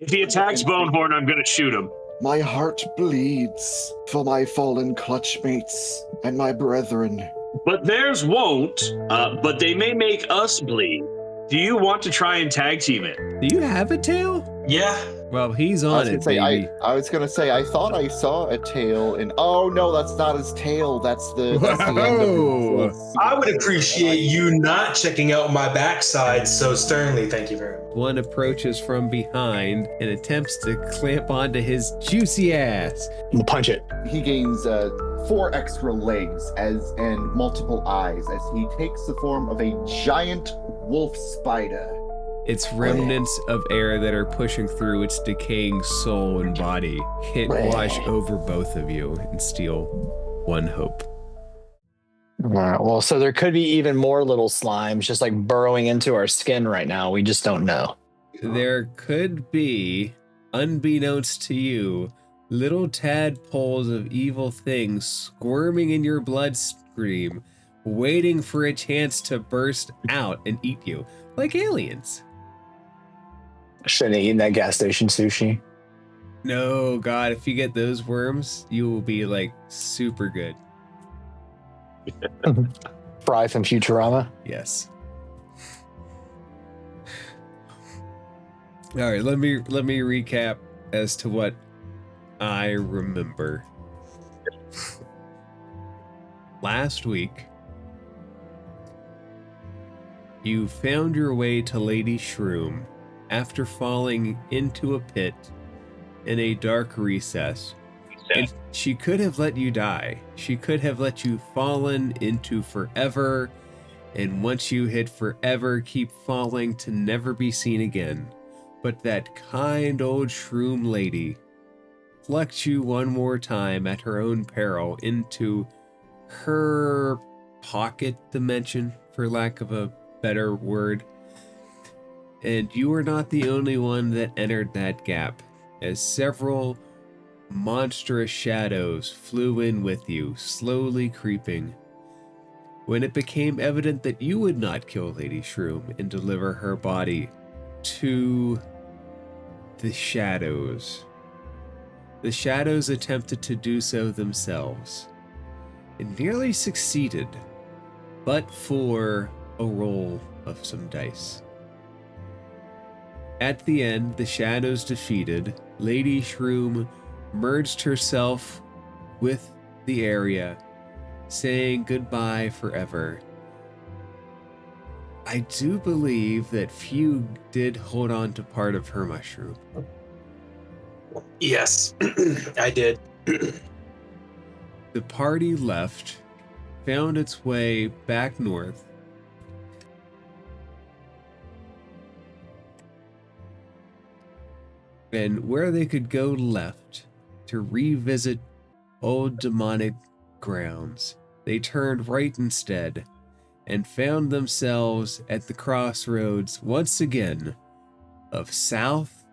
If he attacks Bonehorn, I'm going to shoot him. My heart bleeds for my fallen clutchmates and my brethren. But theirs won't, but they may make us bleed. Do you want to try and tag team it? Do you have a tail? Yeah. Well, he's on it, baby. I was gonna say, I thought I saw a tail, and oh no, that's not his tail. That's the end of his. I would appreciate you not checking out my backside so sternly. Thank you very much. One approaches from behind and attempts to clamp onto his juicy ass. I'm gonna punch it. He gains 4 extra legs and multiple eyes as he takes the form of a giant wolf spider. Its remnants of air that are pushing through its decaying soul and body hit wash over both of you and steal 1 hope. All right, well, so there could be even more little slimes just like burrowing into our skin right now. We just don't know. There could be, unbeknownst to you, little tadpoles of evil things squirming in your bloodstream, waiting for a chance to burst out and eat you, like aliens. Shouldn't have eaten that gas station sushi. No, God, if you get those worms, you will be like super good. Fry from Futurama. Yes. All right, let me recap as to what I remember. Last week, you found your way to Lady Shroom after falling into a pit in a dark recess. And she could have let you die. She could have let you fallen into forever, and once you hit forever, keep falling to never be seen again. But that kind old shroom lady plucked you one more time at her own peril into her pocket dimension, for lack of a better word. And you were not the only one that entered that gap, as several monstrous shadows flew in with you, slowly creeping. When it became evident that you would not kill Lady Shroom and deliver her body to the shadows attempted to do so themselves and nearly succeeded, but for a roll of some dice. At the end, the shadows defeated, Lady Shroom merged herself with the area, saying goodbye forever. I do believe that Fugue did hold on to part of her mushroom. Yes, I did. The party left, found its way back north, and where they could go left to revisit old demonic grounds, they turned right instead and found themselves at the crossroads once again of south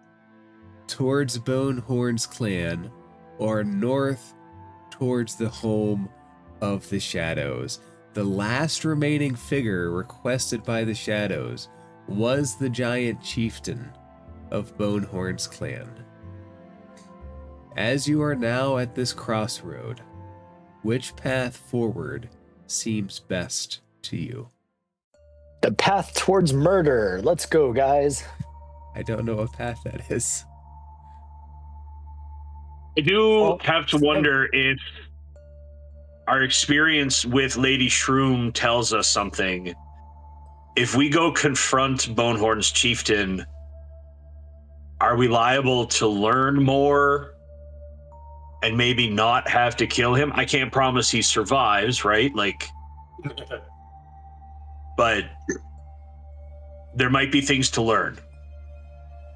towards Bonehorn's clan or north towards the home of the shadows. The last remaining figure requested by the shadows was the giant chieftain of Bonehorn's clan. As you are now at this crossroad, which path forward seems best to you? The path towards murder. Let's go, guys. I don't know what path that is. I do have to wonder if our experience with Lady Shroom tells us something. If we go confront Bonehorn's chieftain, are we liable to learn more and maybe not have to kill him? I can't promise he survives, right? But there might be things to learn.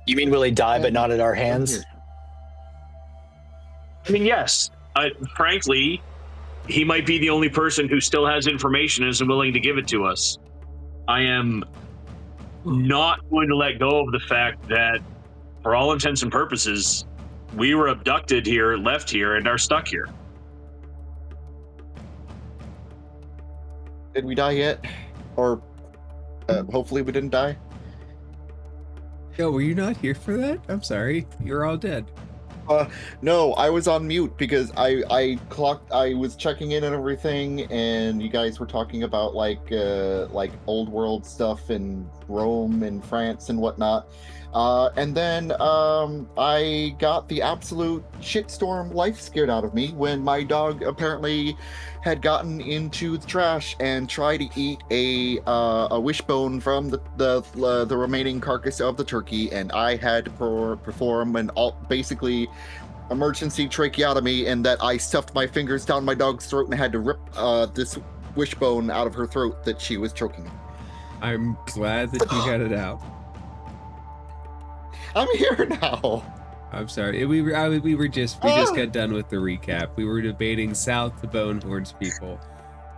You mean will he die, but not at our hands? I mean, yes. Frankly, he might be the only person who still has information and is willing to give it to us. I am not going to let go of the fact that, for all intents and purposes, we were abducted here, left here, and are stuck here. Did we die yet? Or hopefully we didn't die? Yo, were you not here for that? I'm sorry. You're all dead. No, I was on mute because I was checking in and everything, and you guys were talking about like old world stuff in Rome and France and whatnot. And then I got the absolute shitstorm life scared out of me when my dog apparently had gotten into the trash and tried to eat a wishbone from the remaining carcass of the turkey, and I had to perform an basically emergency tracheotomy, and that I stuffed my fingers down my dog's throat and had to rip this wishbone out of her throat that she was choking. I'm glad that you got it out. I'm here now. I'm sorry. We just got done with the recap. We were debating south the Bonehorn's people,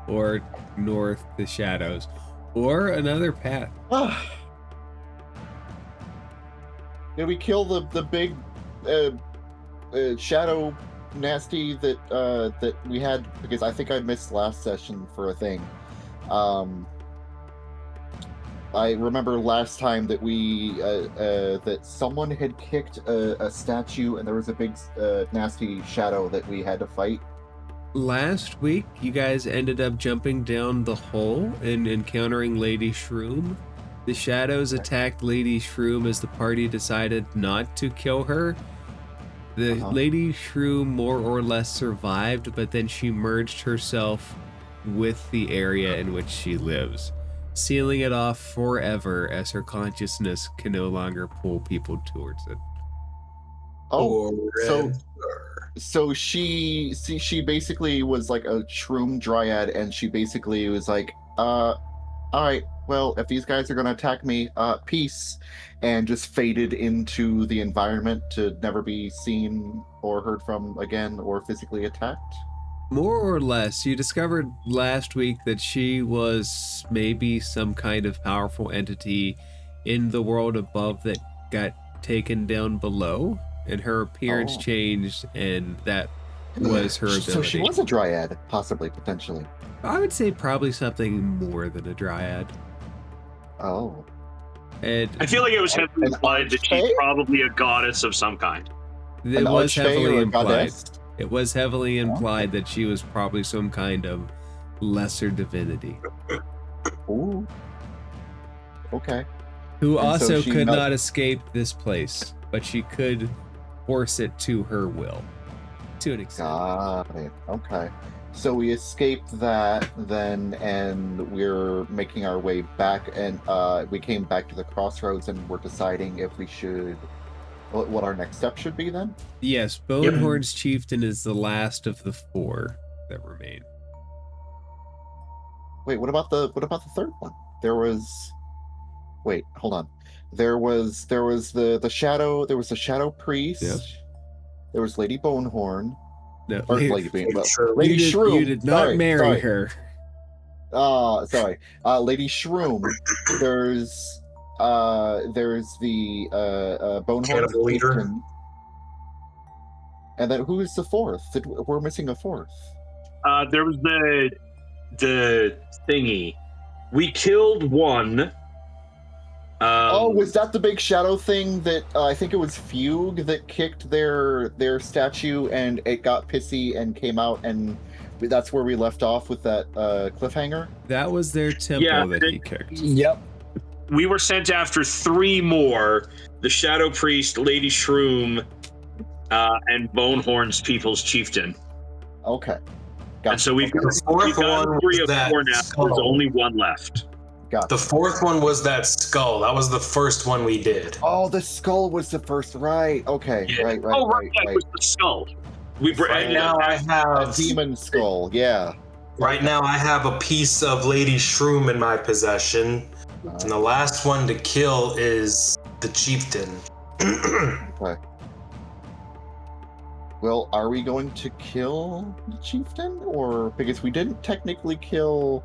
or north the Shadows, or another path. Did we kill the big shadow nasty that we had? Because I think I missed last session for a thing. I remember last time that we that someone had kicked a statue, and there was a big nasty shadow that we had to fight. Last week, you guys ended up jumping down the hole and encountering Lady Shroom. The Shadows attacked Lady Shroom as the party decided not to kill her. The Lady Shroom more or less survived, but then she merged herself with the area in which she lives, sealing it off forever as her consciousness can no longer pull people towards it. Oh, so she basically was like a shroom dryad, and she basically was like, all right, well, if these guys are gonna attack me, peace, and just faded into the environment to never be seen or heard from again or physically attacked. More or less, you discovered last week that she was maybe some kind of powerful entity in the world above that got taken down below, and her appearance changed, and that was her ability. So she was a dryad, possibly, potentially. I would say probably something more than a dryad. Oh. And I feel like it was heavily implied that she's probably a goddess of some kind. It was heavily implied. It was heavily implied that she was probably some kind of lesser divinity. Ooh. Okay. Who also could not escape this place, but she could force it to her will, to an extent. Got it. Okay. So we escaped that then, and we're making our way back, and we came back to the crossroads, and we're deciding if we should, what our next step should be then? Yes, Bonehorn's chieftain is the last of the four that remain. Wait, what about the third one? There was, wait, hold on. There was the shadow. There was the shadow priest. Yep. There was Lady Bonehorn. No, Lady Shroom. You did not marry her. Sorry. Lady Shroom. There's the Bonehorn leader. And then who is the fourth? We're missing a fourth. There was the thingy. We killed one. Was that the big shadow thing that I think it was Fugue that kicked their statue, and it got pissy and came out, and that's where we left off with that cliffhanger? That was their temple that he kicked. Yep. We were sent after three more: the Shadow Priest, Lady Shroom, and Bonehorn's People's Chieftain. Okay. And so we've got three of four now. There's only one left. The fourth one was that skull. That was the first one we did. Oh, the skull was the first, right? Okay, yeah. right. It was the skull. Right now I have a demon skull. Yeah. Right now I have a piece of Lady Shroom in my possession, and the last one to kill is the chieftain. Okay. Well, are we going to kill the chieftain, or because we didn't technically kill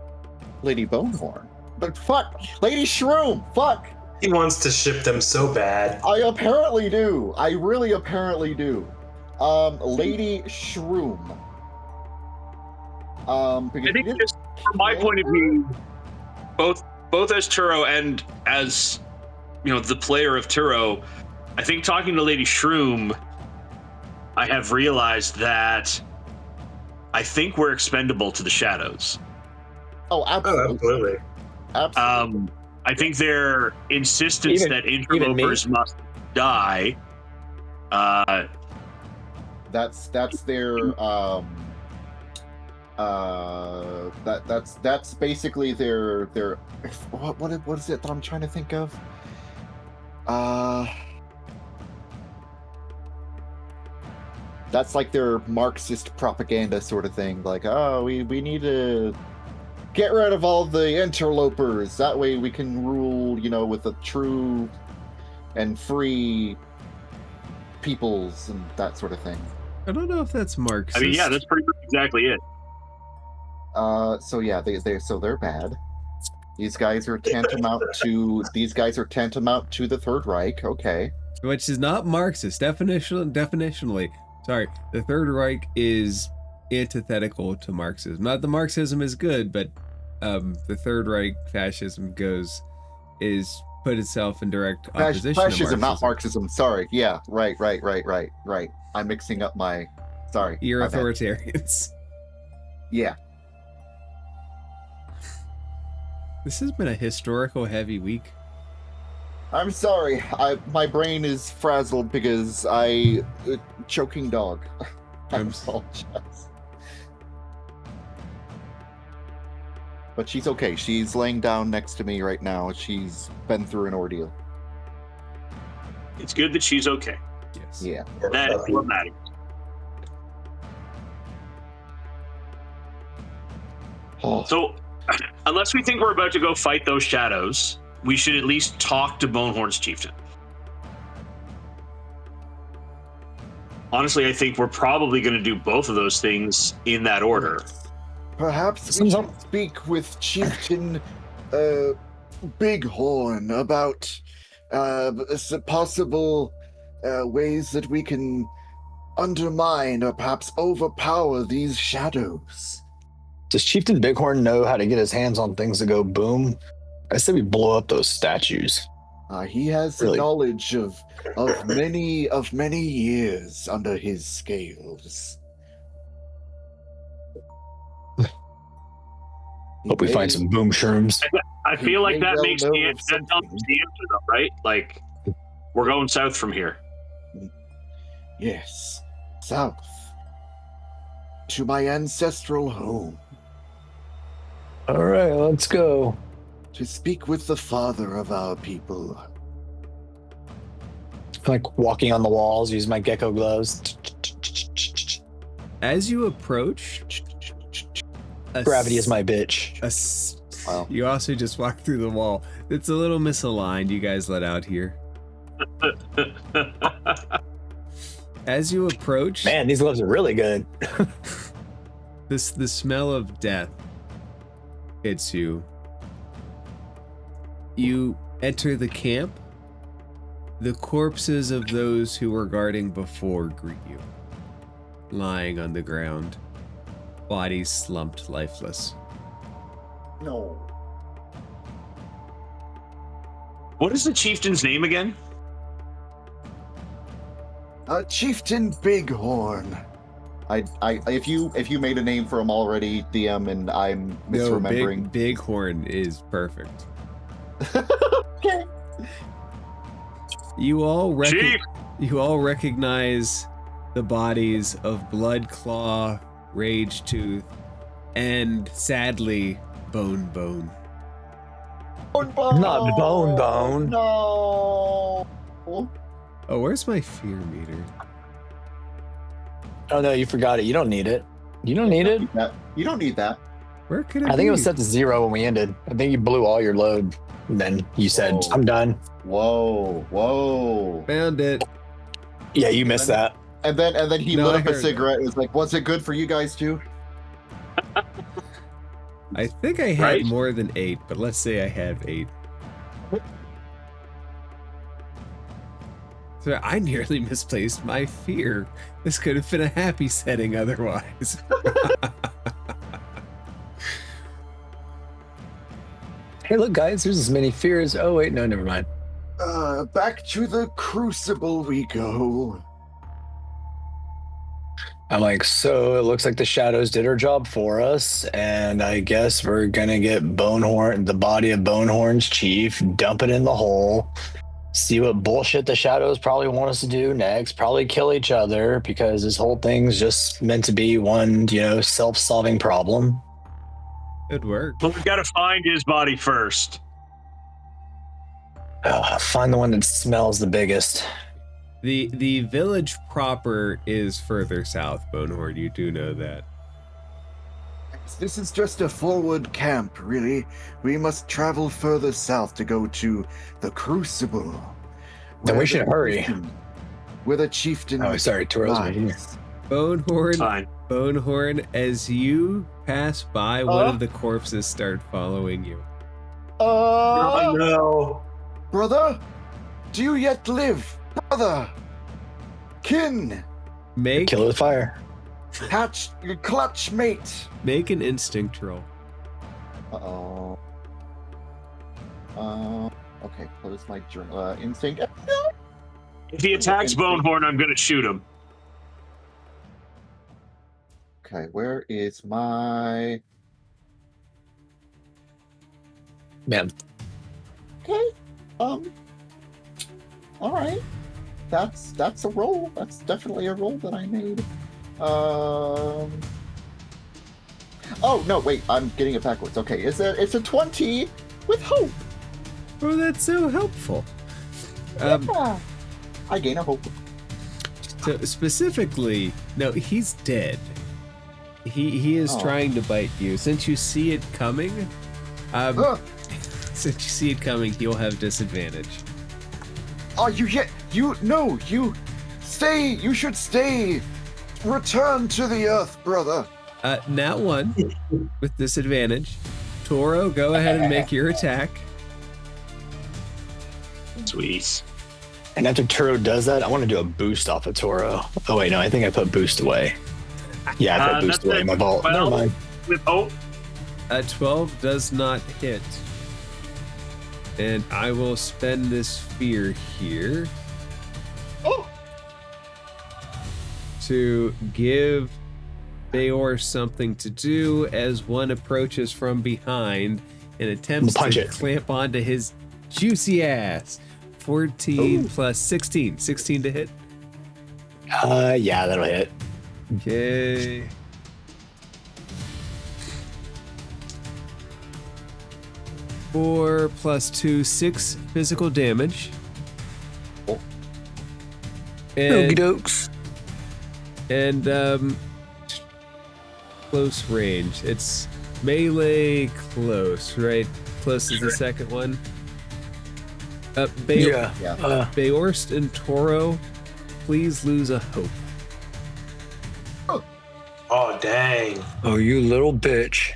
Lady Bonehorn? But fuck, Lady Shroom, fuck! He wants to ship them so bad. I apparently do. I really apparently do. Lady Shroom. Because I think just from my point of view, both as Turo and as the player of Turo, I think talking to Lady Shroom, I have realized that I think we're expendable to the shadows. Oh, absolutely. Absolutely. I think their insistence that interlopers must die. That's their that's basically their what is it that I'm trying to think of? That's like their Marxist propaganda sort of thing. Like, oh, we need to get rid of all the interlopers. That way we can rule, with a true and free peoples and that sort of thing. I don't know if that's Marxist. I mean, yeah, that's pretty much exactly it. So yeah, they're bad. These guys are tantamount to the Third Reich. Okay. Which is not Marxist. Definitionally. Sorry, the Third Reich is antithetical to Marxism. Not that Marxism is good, but the Third Reich fascism is put itself in direct opposition to Fascism, Marxism. not Marxism. Sorry. Yeah. Right. I'm mixing up my. Sorry. You're my bad. authoritarians. Yeah. This has been a historical heavy week. I'm sorry. My brain is frazzled because choking dog. I apologize. But she's okay. She's laying down next to me right now. She's been through an ordeal. It's good that she's okay. Yes. Yeah. That's what matters. Oh. So, unless we think we're about to go fight those shadows, we should at least talk to Bonehorn's chieftain. Honestly, I think we're probably going to do both of those things in that order. Perhaps we should speak with Chieftain Bighorn about possible ways that we can undermine or perhaps overpower these shadows. Does Chieftain Bighorn know how to get his hands on things that go boom? I said we blow up those statues. He has Really? knowledge of many years under his scales. Hope we find some boom shrooms. I feel like that well makes know the of that tells us the answer, though, right? Like, we're going south from here. Yes, south to my ancestral home All right, let's go. to speak with the father of our people. Like walking on the walls, use my gecko gloves. As you approach, Gravity is my bitch. Wow. You also just walk through the wall. It's a little misaligned, you guys let out here. As you approach, Man, these gloves are really good. the smell of death hits you. You enter the camp. The corpses of those who were guarding before greet you, lying on the ground, bodies slumped lifeless. No. What is the chieftain's name again? Chieftain Bighorn. If you made a name for him already, DM, and I'm misremembering. No, Bighorn is perfect. Okay. You all Chief! recognize the bodies of Bloodclaw, Rage Tooth, and sadly, Bone. Not Bone. No. Oh, where's my fear meter? Oh no, you forgot it. You don't need it. You don't need it. You don't need that. Where could it I think be? it was set to 0 when we ended. I think you blew all your load. And then you said, Whoa. I'm done. Whoa. Found it. Yeah, you missed that. And then he No, lit I up a heard cigarette and was like, was it good for you guys too? I think I had Right? more than 8, but let's say I have 8. So I nearly misplaced my fear. This could have been a happy setting otherwise. Hey, look, guys, there's as many fears. Oh, wait, no, never mind. Back to the Crucible we go. I'm like, so it looks like the shadows did our job for us, and I guess we're gonna get Bonehorn, the body of Bonehorn's chief, dump it in the hole, see what bullshit the shadows probably want us to do next, probably kill each other because this whole thing's just meant to be one, self-solving problem. Good work. But we've got to find his body first. Find the one that smells the biggest. The village proper is further south, Bonehorn. You do know that. This is just a forward camp, really. We must travel further south to go to the Crucible. Then we should hurry. Where the chieftain. Oh, sorry, Toro's right here. Bonehorn, as you pass by, one of the corpses start following you. Oh no. Brother, do you yet live? Brother, kin, Kill it with fire. Clutch mate. Make an instinct roll. Uh-oh. Okay, close my instinct. If he attacks Bonehorn, I'm going to shoot him. Okay, where is my... Man. Okay, all right. That's a roll. That's definitely a roll that I made. Oh no, wait, I'm getting it backwards. Okay, it's a 20 with hope. Oh, that's so helpful. Yeah. I gain a hope. So specifically, no, he's dead. He is trying to bite you. Since you see it coming, he'll have disadvantage. Oh, you should stay. Return to the earth, brother. Nat 1 with disadvantage. Toro, go ahead and make your attack. Sweet. And after Toro does that, I want to do a boost off of Toro. Oh wait, no, I think I put boost away. Yeah, I put boost away in my vault. Never mind. With hope. 12 does not hit. And I will spend this fear here to give Bayor something to do as one approaches from behind and attempts to clamp onto his juicy ass. 14 plus 16. 16 to hit? Yeah, that'll hit. Okay. Four plus 2, 6 physical damage. And, dokes. And close range. It's melee close, right? Close is the second one. Bayorst and Toro, please lose a hope. Oh, dang. Oh, you little bitch.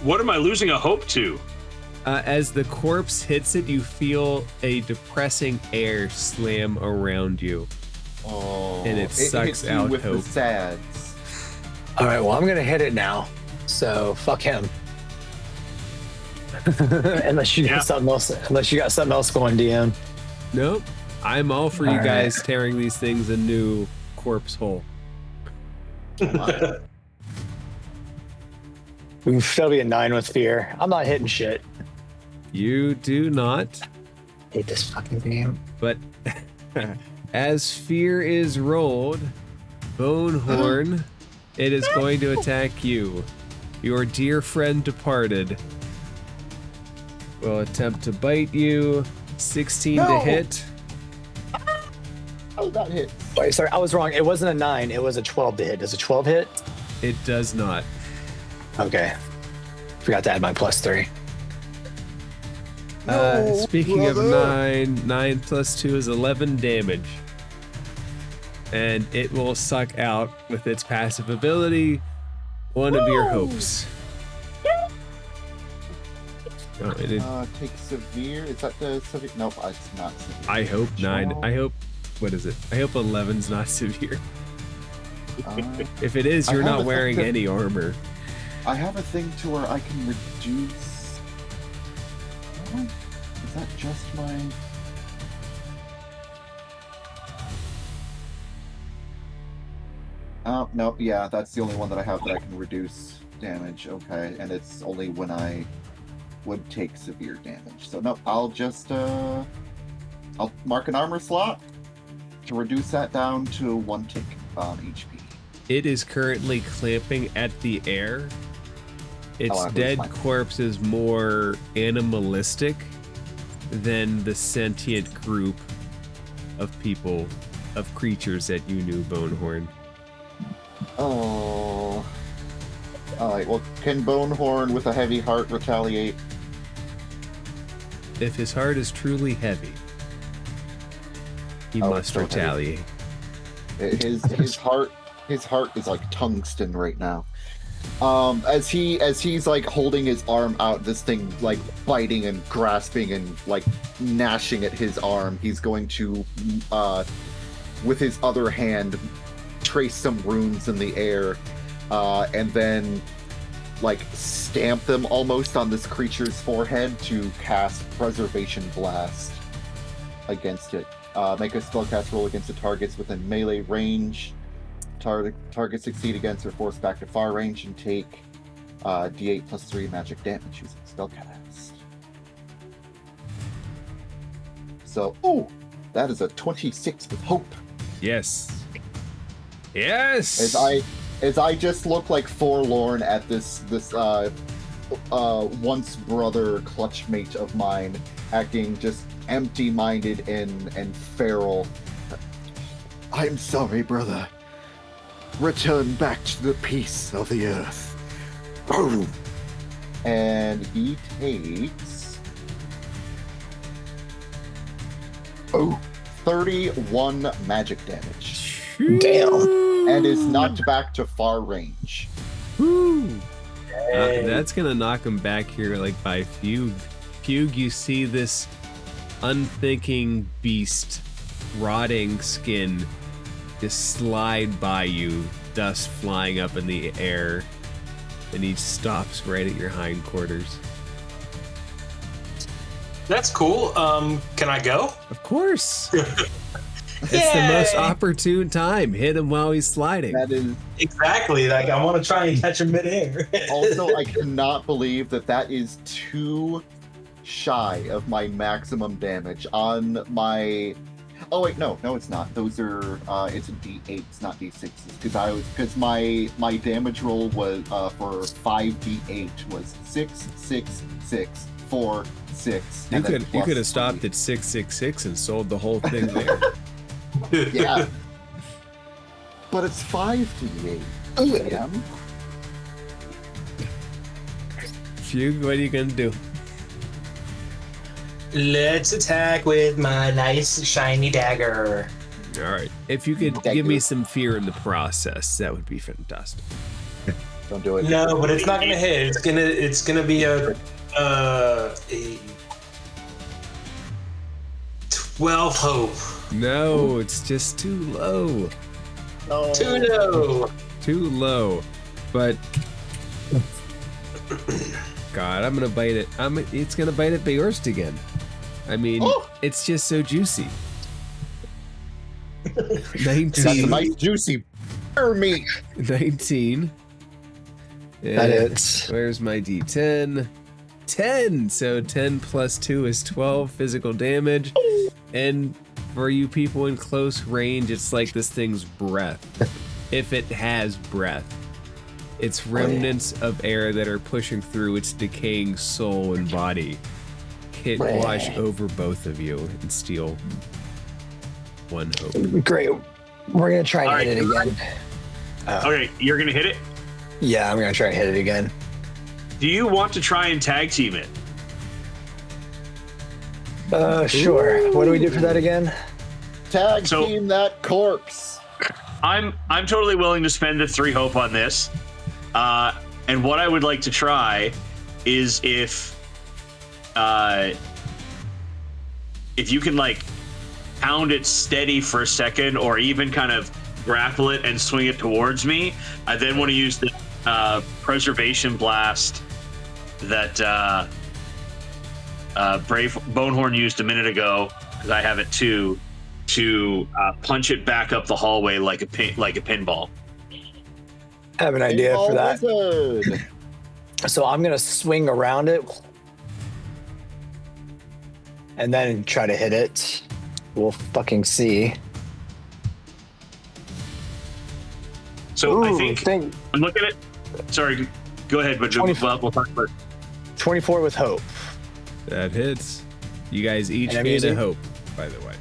What am I losing a hope to? As the corpse hits it, you feel a depressing air slam around you. Oh, and it sucks hits out with hope. The sads. All right, well, I'm gonna hit it now. So fuck him. Unless you got something else. Unless you got something else going, DM. Nope. I'm all for you guys tearing these things a new corpse hole. That'll be a 9 with fear. I'm not hitting shit. You do not. Hate this fucking game. But as fear is rolled, Bonehorn, it is going to attack you. Your dear friend departed will attempt to bite you. 16 to hit. Oh, that hit. Wait, sorry, I was wrong. It wasn't a 9. It was a 12 to hit. Does a 12 hit? It does not. Okay. Forgot to add my +3. Speaking of 9 plus 2 is 11 damage. And it will suck out with its passive ability one of your hopes. Oh, take severe. Is that the severe? Nope, it's not severe. I hope 9. I hope. What is it? I hope 11's not severe. If it is, you're not wearing any armor. I have a thing to where I can reduce. Is that just my? Oh, no, yeah, that's the only one that I have that I can reduce damage. Okay, and it's only when I would take severe damage. So, no, I'll just, I'll mark an armor slot to reduce that down to 1 tick on HP. It is currently clamping at the air. Its dead corpse is more animalistic than the sentient group of people, of creatures that you knew, Bonehorn. Oh. Alright, well, can Bonehorn with a heavy heart retaliate? If his heart is truly heavy, he must so retaliate. His heart is like tungsten right now. As he's like holding his arm out, this thing like biting and grasping and like gnashing at his arm, he's going to with his other hand trace some runes in the air, and then like stamp them almost on this creature's forehead to cast Preservation Blast against it. Make a spellcast roll against the targets within melee range. Targets succeed against or force back to far range and take D8 plus 3 magic damage using spellcast. So, that is a 26 with hope. Yes. Yes. As I just look like forlorn at this once brother clutchmate of mine, acting just empty-minded and feral. I'm sorry, brother. Return back to the peace of the earth. Boom. And he takes 31 magic damage. Damn. And is knocked back to far range. Woo. That's gonna knock him back here like by Fugue. Fugue, you see this unthinking beast, rotting skin, just slide by you, dust flying up in the air, and he stops right at your hindquarters. That's cool. Can I go? Of course. It's the most opportune time. Hit him while he's sliding. That is exactly. Like I want to try and catch him midair. also, I cannot believe that is too shy of my maximum damage on my. Oh wait, no, it's not. Those are it's a D8s, not D6s. Because my damage roll was for 5D8 was 6, 6, 6, 4, 6. You could have stopped at 666 and sold the whole thing there. Yeah. But it's 5D8. Yeah. Fugue, what are you gonna do? Let's attack with my nice shiny dagger. All right. If you could give me some fear in the process, that would be fantastic. Don't do it. No, but it's not gonna hit. It's gonna be a 12 hope. No, it's just too low. No. Too low. Too low. But God, I'm gonna bite it. It's gonna bite at Beorst again. I mean, it's just so juicy. 19. That's a nice juicy meat. 19. That is. Where's my D10? 10. So 10 plus 2 is 12 physical damage. And for you people in close range, it's like this thing's breath. If it has breath. It's remnants of air that are pushing through its decaying soul and body. Hit wash over both of you and steal 1 hope. Great. We're gonna try and hit it again. Okay, you're gonna hit it? Yeah, I'm gonna try and hit it again. Do you want to try and tag team it? Sure. Ooh. What do we do for that again? Tag team that corpse. I'm totally willing to spend the 3 hope on this. And what I would like to try is if you can like pound it steady for a second, or even kind of grapple it and swing it towards me. I then want to use the Preservation Blast that Brave Bonehorn used a minute ago, because I have it too, to punch it back up the hallway like a pinball. I have an idea for that. Wizard. So I'm gonna swing around it and then try to hit it. We'll fucking see. So I Ooh, think I'm looking at. Sorry, go ahead, but we'll talk about it. 24 with hope. That hits. You guys each And I'm gain a using- hope, by the way.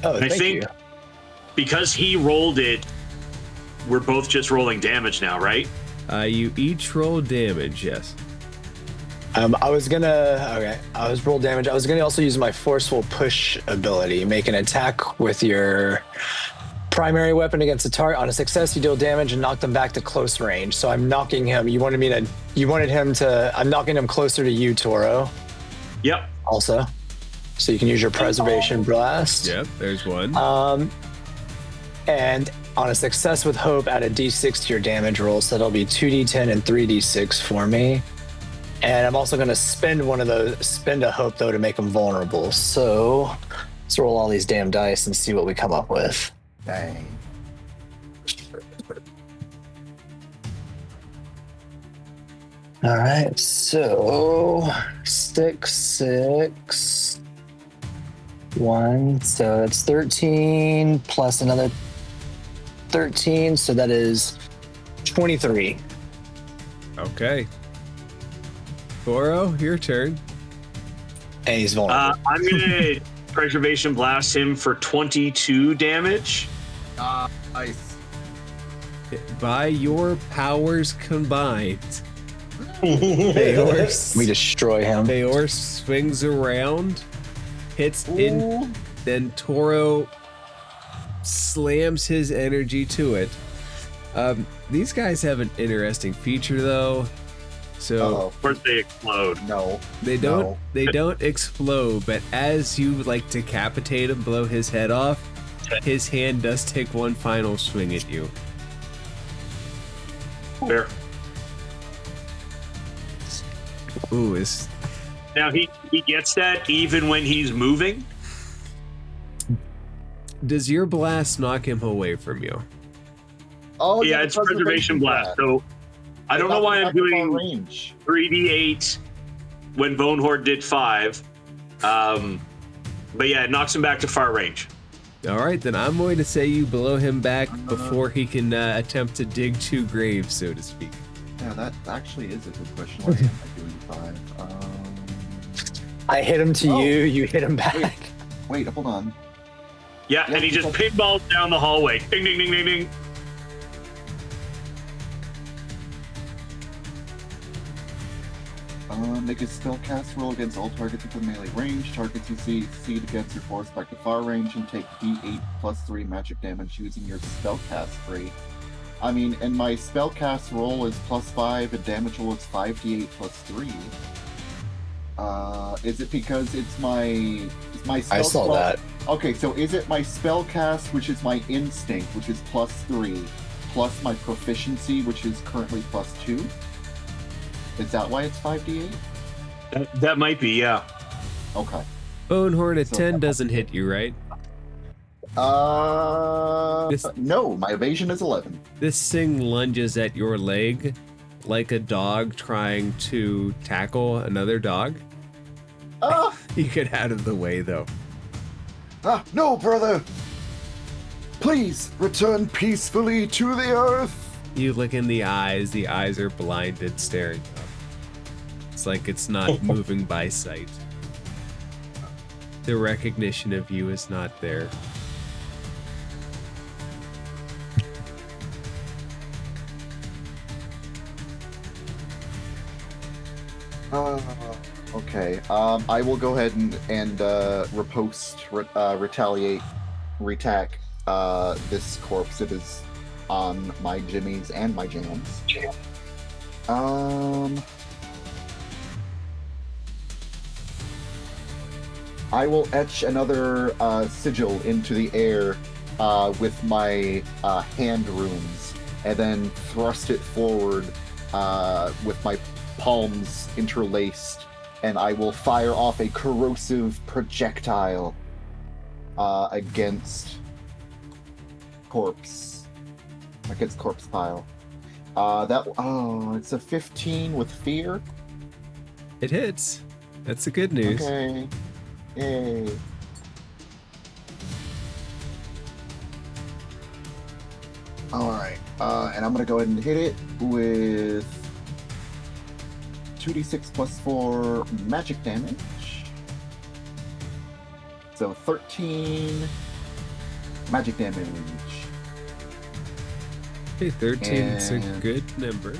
Oh, I thank think you. because he rolled it, we're both just rolling damage now, right? You each roll damage, yes. I was roll damage. I was gonna also use my forceful push ability. Make an attack with your primary weapon against a target. On a success, you deal damage and knock them back to close range. So I'm knocking him. I'm knocking him closer to you, Toro. Yep. Also, so you can use your preservation blast. Yep, there's one. And on a success with hope, add a d6 to your damage roll. So that'll be 2d10 and 3d6 for me. And I'm also going to spend a hope though to make them vulnerable. So let's roll all these damn dice and see what we come up with. Dang. All right, so 6, 1, so it's 13 plus another 13, so that is 23. Okay. Toro, your turn. And he's vulnerable. I'm gonna preservation blast him for 22 damage. Nice. By your powers combined, We Beor destroy him. swings around, hits in, Ooh. then Toro slams his energy to it. These guys have an interesting feature though. So Uh-oh. Of course they explode. No. they don't explode, but as you like decapitate him, blow his head off, his hand does take one final swing at you. Fair. Ooh, is Now he gets that even when he's moving. does your blast knock him away from you? Oh, Yeah, it's preservation blast. So I don't know why I'm doing range. 3d8 when Bonehorn did 5. But yeah, it knocks him back to far range. All right, then I'm going to say you blow him back before he can attempt to dig 2 graves, so to speak. Yeah, that actually is a good question. Why am I doing 5? I hit him to Oh. you, you hit him back. Wait, hold on. Yeah, Yeah, and he just because- pinballs down the hallway. Ding, ding, ding, ding, ding. Make a spellcast roll against all targets within melee range. Targets you succeed against are forced back to far range and take d8 plus 3 magic damage using your spellcast rate. I mean, and my spellcast roll is plus 5, and damage roll is 5d8 plus 3. Is it because it's my spell I saw that. Okay, so is it my spellcast, which is my instinct, which is plus 3, plus my proficiency, which is currently plus 2? Is that why it's 5d8? That might be, yeah. Okay. Bonehorn at So- 10 doesn't hit you, right? This- No, my evasion is 11. This thing lunges at your leg like a dog trying to tackle another dog. Ah, You get out of the way, though. no, brother! Please return peacefully to the earth! You look in the eyes are blinded, staring up. It's like it's not moving by sight. The recognition of you is not there. Okay. I will go ahead and retaliate, retack this corpse. It is on my jimmies and my jams. I will etch another sigil into the air with my hand runes, and then thrust it forward with my palms interlaced, and I will fire off a corrosive projectile against corpse pile. It's a 15 with fear. It hits. That's the good news. Okay. Yay. All right. And I'm gonna go ahead and hit it with 2d6 plus 4 magic damage. So 13 magic damage. Okay, 13's a good number.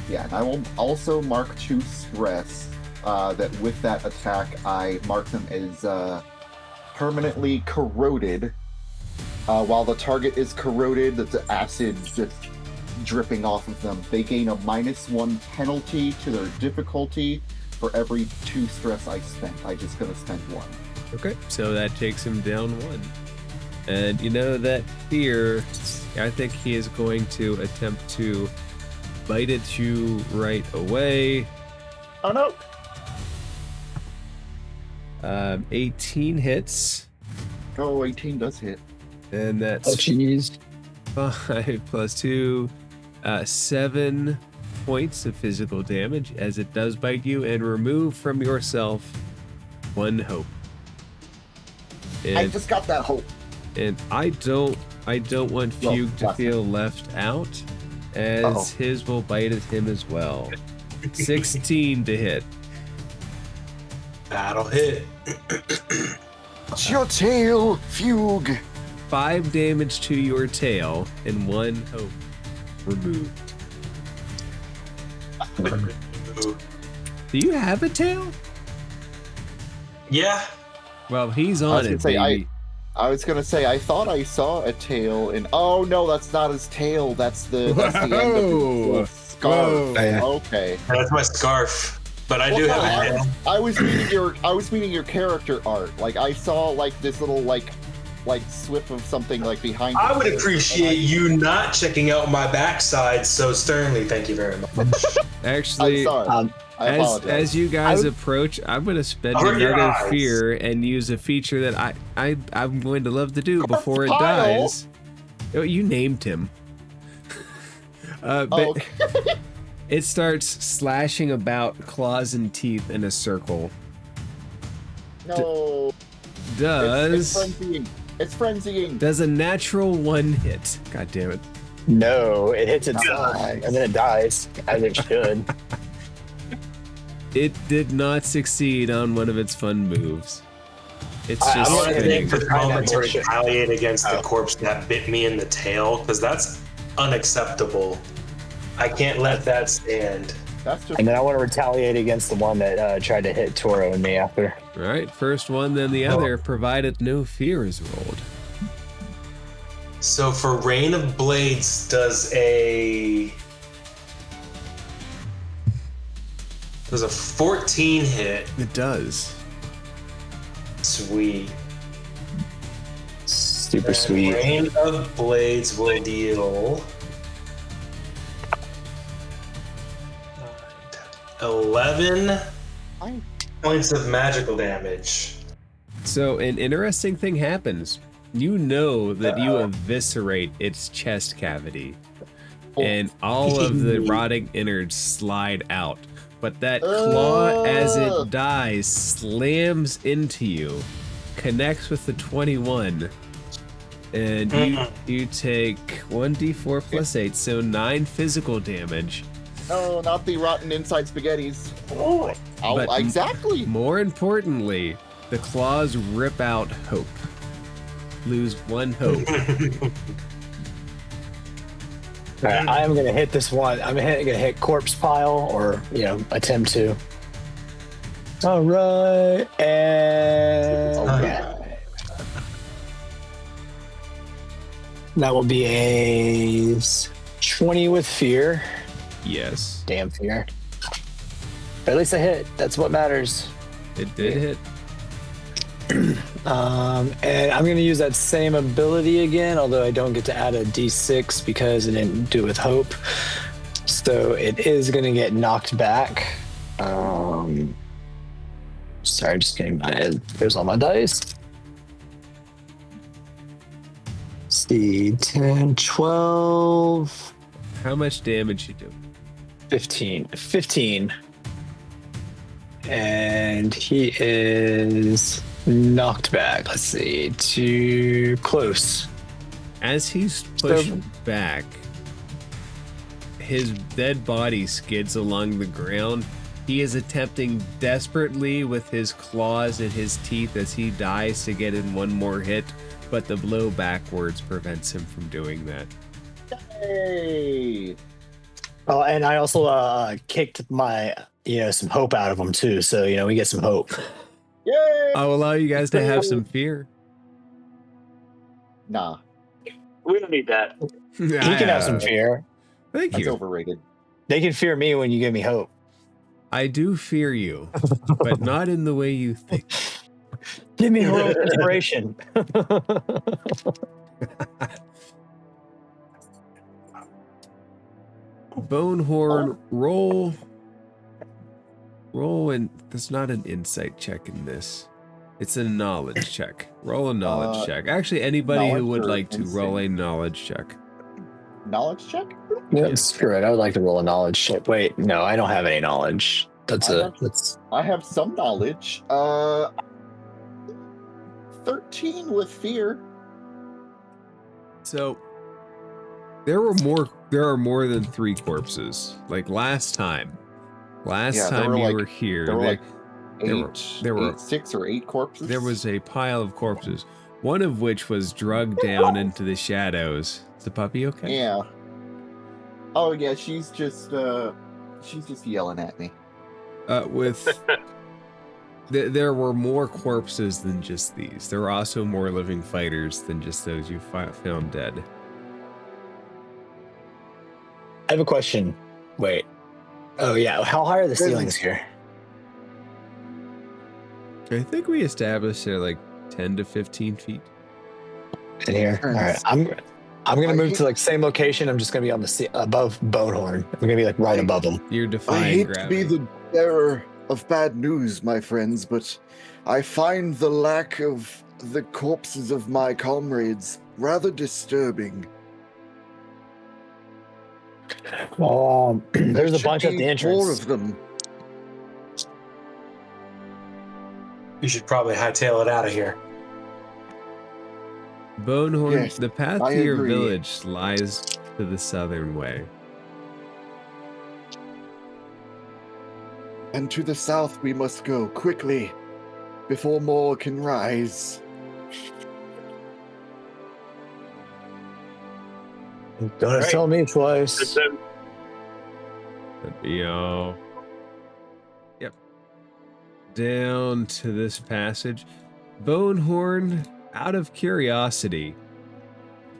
Yeah, and I will also mark 2 stress. That with that attack, I mark them as permanently corroded. While the target is corroded, the acid just dripping off of them. They gain a -1 penalty to their difficulty for every 2 stress I spent. I just gonna spend 1. Okay, so that takes him down 1. And you know that fear, I think he is going to attempt to bite at you right away. Oh no! 18 hits. Oh, 18 does hit. And that's Oh, jeez. 5 plus 2, 7 points of physical damage as it does bite you, and remove from yourself 1 hope. And, I just got that hope. and I don't want Fugue to feel left out, as his will bite at him as well. 16 to hit. That'll hit. It's your tail, Fugue. 5 damage to your tail and 1 hope removed. Do you have a tail? Yeah. Well, he's on it, baby. I was gonna say I thought I saw a tail, and oh no, that's not his tail. That's the end of his scarf. Whoa. Yeah. Okay. That's my scarf. But I do have a tail. I was meaning your character art. Like I saw like this little like swift of something like behind. I would appreciate you not checking out my backside so sternly. Thank you very much. Actually, I'm sorry. I apologize. as you guys approach, I'm going to spend Hurt your another eyes. fear and use a feature that I'm going to love to do before it Kyle. dies. Oh, you named him. But okay. it starts slashing about, claws and teeth in a circle. No. Does It's frenzying. does a natural 1 hit? God damn it! No, it hits its Nice. and then it dies, as it should. It did not succeed on one of its fun moves. It's I just wanna spinning. Take this moment to bullshit. retaliate against the corpse that bit me in the tail, because that's unacceptable. I can't let that stand. That's just And then I want to retaliate against the one that tried to hit Toro and me after. All right, first one, then the other, provided no fear is rolled. So for Rain of Blades, does a 14 hit? It does. Sweet. Super And sweet. Rain of Blades will deal 11 points of magical damage. So an interesting thing happens. You know that you eviscerate its chest cavity, and all of the rotting innards slide out. But that claw, as it dies, slams into you, connects with the 21, and you take 1d4 plus 8, so 9 physical damage. no, not the rotten inside spaghettis. Oh, But- exactly. More importantly, the claws rip out hope. Lose 1 hope. Alright, I am going to hit this one. I'm going to hit Corpse Pile, or, attempt to. All right. And Okay. that will be a 20 with fear. Yes, Damn fear. But at least I hit. That's what matters. it did hit. And I'm going to use that same ability again, although I don't get to add a d6 because I didn't do it with hope. So it is going to get knocked back. Sorry, I'm just getting there's all my dice. See, 10, 12. How much damage you do? 15. And he is knocked back. Let's see. Too close. As he's pushed back, his dead body skids along the ground. He is attempting desperately with his claws and his teeth as he dies to get in one more hit, but the blow backwards prevents him from doing that. Hey! Oh, and I also kicked my, some hope out of him too. So, we get some hope. Yay! I'll allow you guys to have some fear. Nah, We don't need that. He can have some fear. Thank that's you. overrated. They can fear me when you give me hope. I do fear you, but not in the way you think. Give me heroic inspiration. Bonehorn, roll, and there's not an insight check in this. It's a knowledge check. Roll a knowledge check. Actually, anybody who would like to roll a knowledge check. Knowledge check? Yeah, screw it. I would like to roll a knowledge check. Wait, no, I don't have any knowledge. I have some knowledge. 13 with fear. So there are more than 3 corpses. Like last time you were here, There were there were 6 or 8 corpses. there was a pile of corpses, one of which was drugged down into the shadows. Is the puppy okay? Yeah. Oh yeah, she's just yelling at me. There were more corpses than just these. There were also more living fighters than just those you found dead. I have a question. Wait. Oh yeah, how high are the ceilings here? I think we established they're like 10 to 15 feet. In here. All right. I'm gonna move to same location. I'm just gonna be on the above Bonehorn. I'm gonna be right above him. You're I defying hate gravity. to be the bearer of bad news, my friends, but I find the lack of the corpses of my comrades rather disturbing. There's a Should bunch at be the entrance. More of them. You should probably hightail it out of here. Bonehorn, Yes, the path I to your agree. village lies to the southern way. And to the south we must go quickly, before more can rise. Gonna Right. tell me twice. That'd be all. Yep. Down to this passage. Bonehorn, out of curiosity,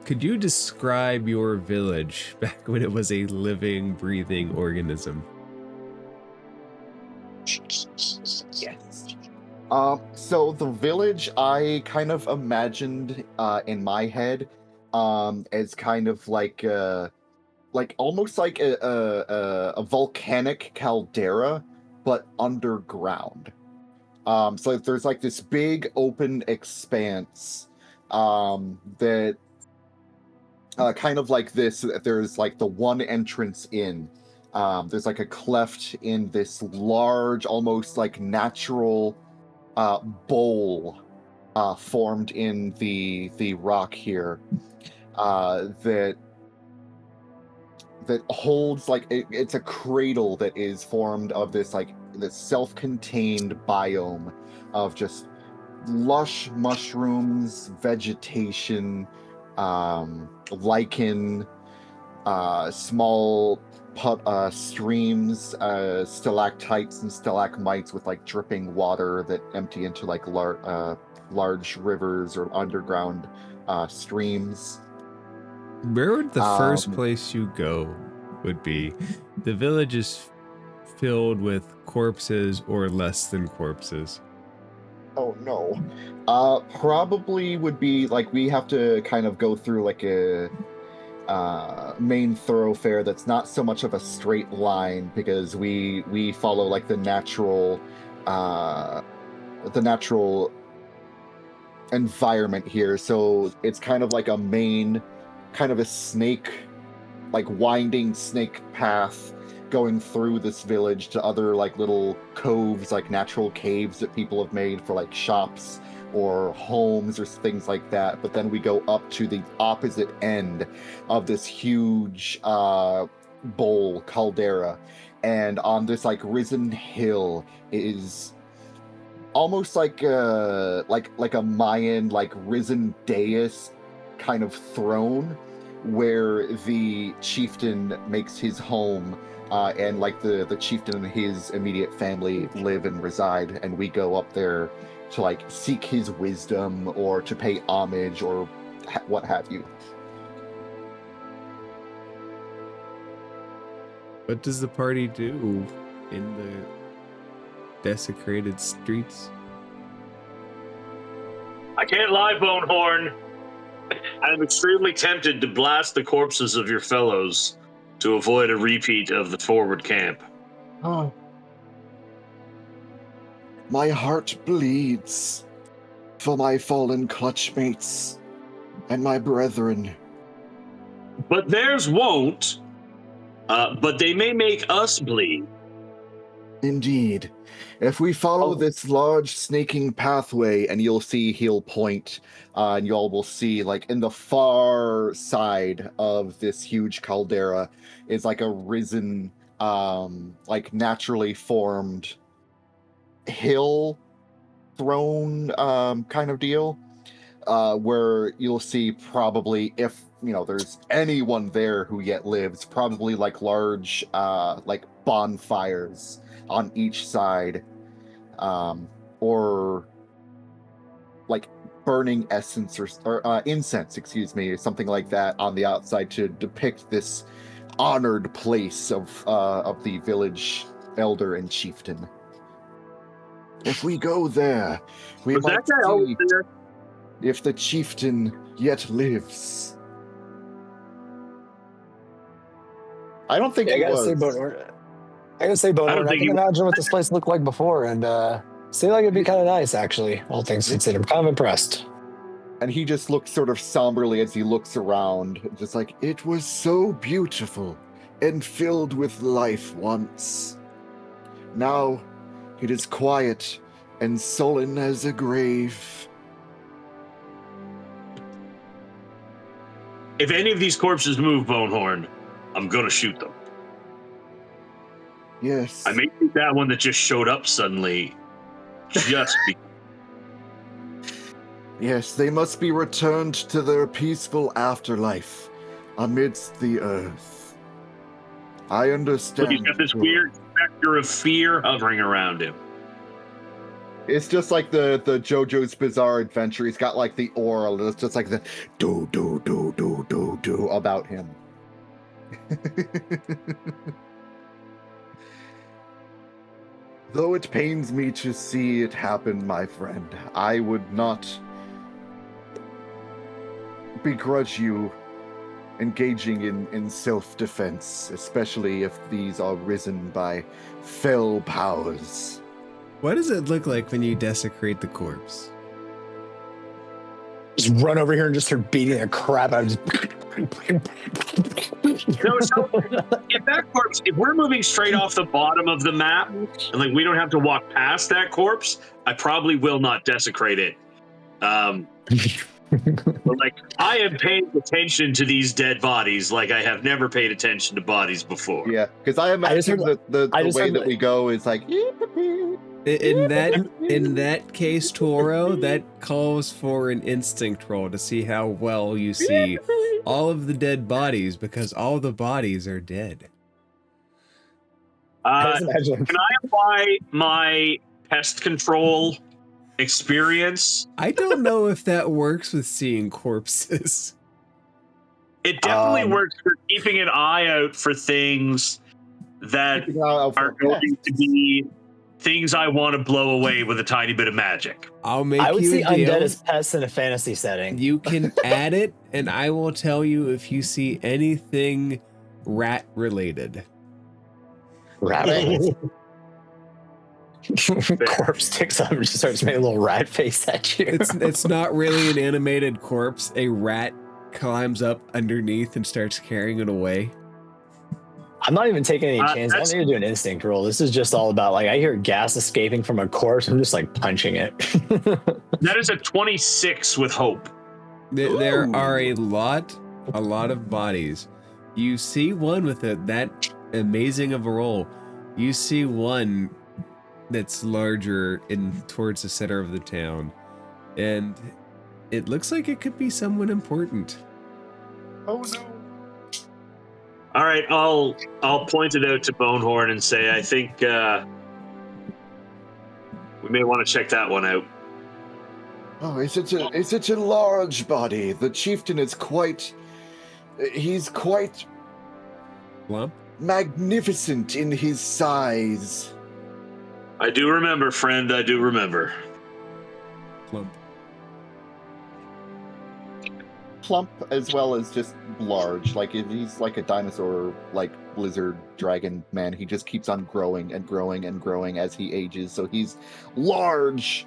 could you describe your village back when it was a living, breathing organism? Yes. So the village I kind of imagined in my head as kind of almost like a volcanic caldera, but underground. So there's this big open expanse that kind of like this. There's the one entrance in. There's a cleft in this large, almost natural bowl formed in the rock here that holds it's a cradle that is formed of this this self-contained biome of just lush mushrooms, vegetation, lichen, small streams, stalactites and stalagmites with dripping water that empty into large rivers or underground streams. Where would the first place you go would be? The village is filled with corpses or less than corpses. Oh no. Probably would be we have to kind of go through a main thoroughfare that's not so much of a straight line because we follow the natural environment here. So it's kind of a main, kind of a snake like winding snake path going through this village to other like little coves, like natural caves that people have made for like shops or homes or things like that. But then we go up to the opposite end of this huge bowl caldera, and on this like risen hill is almost like a Mayan like risen dais kind of throne where the chieftain makes his home, and like the chieftain and his immediate family live and reside, and we go up there to like seek his wisdom or to pay homage or what have you. What does the party do in the desecrated streets? I can't lie, Bonehorn. I am extremely tempted to blast the corpses of your fellows to avoid a repeat of the forward camp. Oh. My heart bleeds for my fallen clutchmates and my brethren. But theirs won't. But they may make us bleed. Indeed. If we follow this large snaking pathway, and you'll see he'll point, and y'all will see like in the far side of this huge caldera is like a risen, like naturally formed hill throne kind of deal, where you'll see probably, if there's anyone there who yet lives, probably like large like bonfires on each side, or like burning essence or incense, excuse me, or something like that on the outside to depict this honored place of the village elder and chieftain. If we go there, we might see if the chieftain yet lives. I don't think I he gotta was. say, Bonehorn. I can imagine what this place looked like before, and seemed like it'd be kind of nice, actually. All things considered, I'm kind of impressed. And he just looks sort of somberly as he looks around, just like, It was so beautiful and filled with life once. Now it is quiet and sullen as a grave. If any of these corpses move, Bonehorn, I'm gonna shoot them. Yes. I may shoot that one that just showed up suddenly. Just because. Yes, they must be returned to their peaceful afterlife amidst the earth. I understand. But he's got this weird specter of fear hovering around him. it's just like the JoJo's Bizarre Adventure. He's got like the aura, and it's just like the do about him. Though it pains me to see it happen, my friend, I would not begrudge you engaging in self-defense, especially if these are risen by fell powers. What does it look like when you desecrate the corpse? Just run over here and just start beating the crap out of So if we're moving straight off the bottom of the map, and like we don't have to walk past that corpse, I probably will not desecrate it. But like I am paying attention to these dead bodies like I have never paid attention to bodies before. Yeah, because I imagine the way that we go is like. In that case, Toro, that calls for an instinct roll to see how well you see all of the dead bodies, because all the bodies are dead. Can I apply my pest control experience? I don't know if that works with seeing corpses. It definitely works for keeping an eye out for things that are going to be things I want to blow away with a tiny bit of magic. I would see a deal. undead as pests in a fantasy setting. You can add it, and I will tell you if you see anything rat related. Rat. Corpse sticks up and just starts making a little rat face at you. It's not really an animated corpse. A rat climbs up underneath and starts carrying it away. I'm not even taking any chances. I don't need to do an instinct roll. This is just all about like I hear gas escaping from a corpse. I'm just like punching it. That is a 26 with hope. There are a lot of bodies. You see one with that amazing of a roll. You see one that's larger towards the center of the town, and it looks like it could be someone important. Oh no. All right, I'll point it out to Bonehorn and say I think we may want to check that one out. Oh, it's such a large body. The chieftain is he's quite Plump? magnificent in his size. I do remember, friend. I do remember. Plump. Plump as well as just large. Like if he's like a dinosaur, like lizard dragon man, he just keeps on growing and growing and growing as he ages. So he's large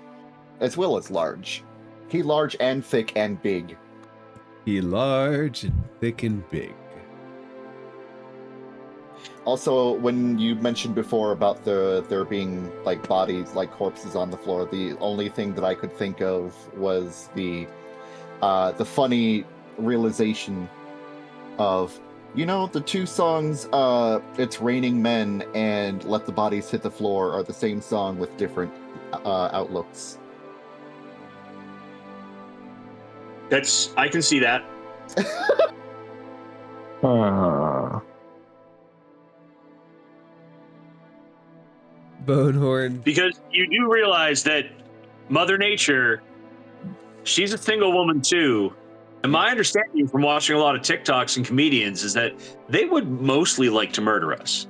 as well as large. He large and thick and big. He large and thick and big. Also, when you mentioned before about there being like bodies, like corpses on the floor, the only thing that I could think of was the funny realization of, the two songs, It's Raining Men and Let the Bodies Hit the Floor are the same song with different outlooks. I can see that. Bonehorn. Because you do realize that Mother Nature, she's a single woman too. And my understanding from watching a lot of TikToks and comedians is that they would mostly like to murder us.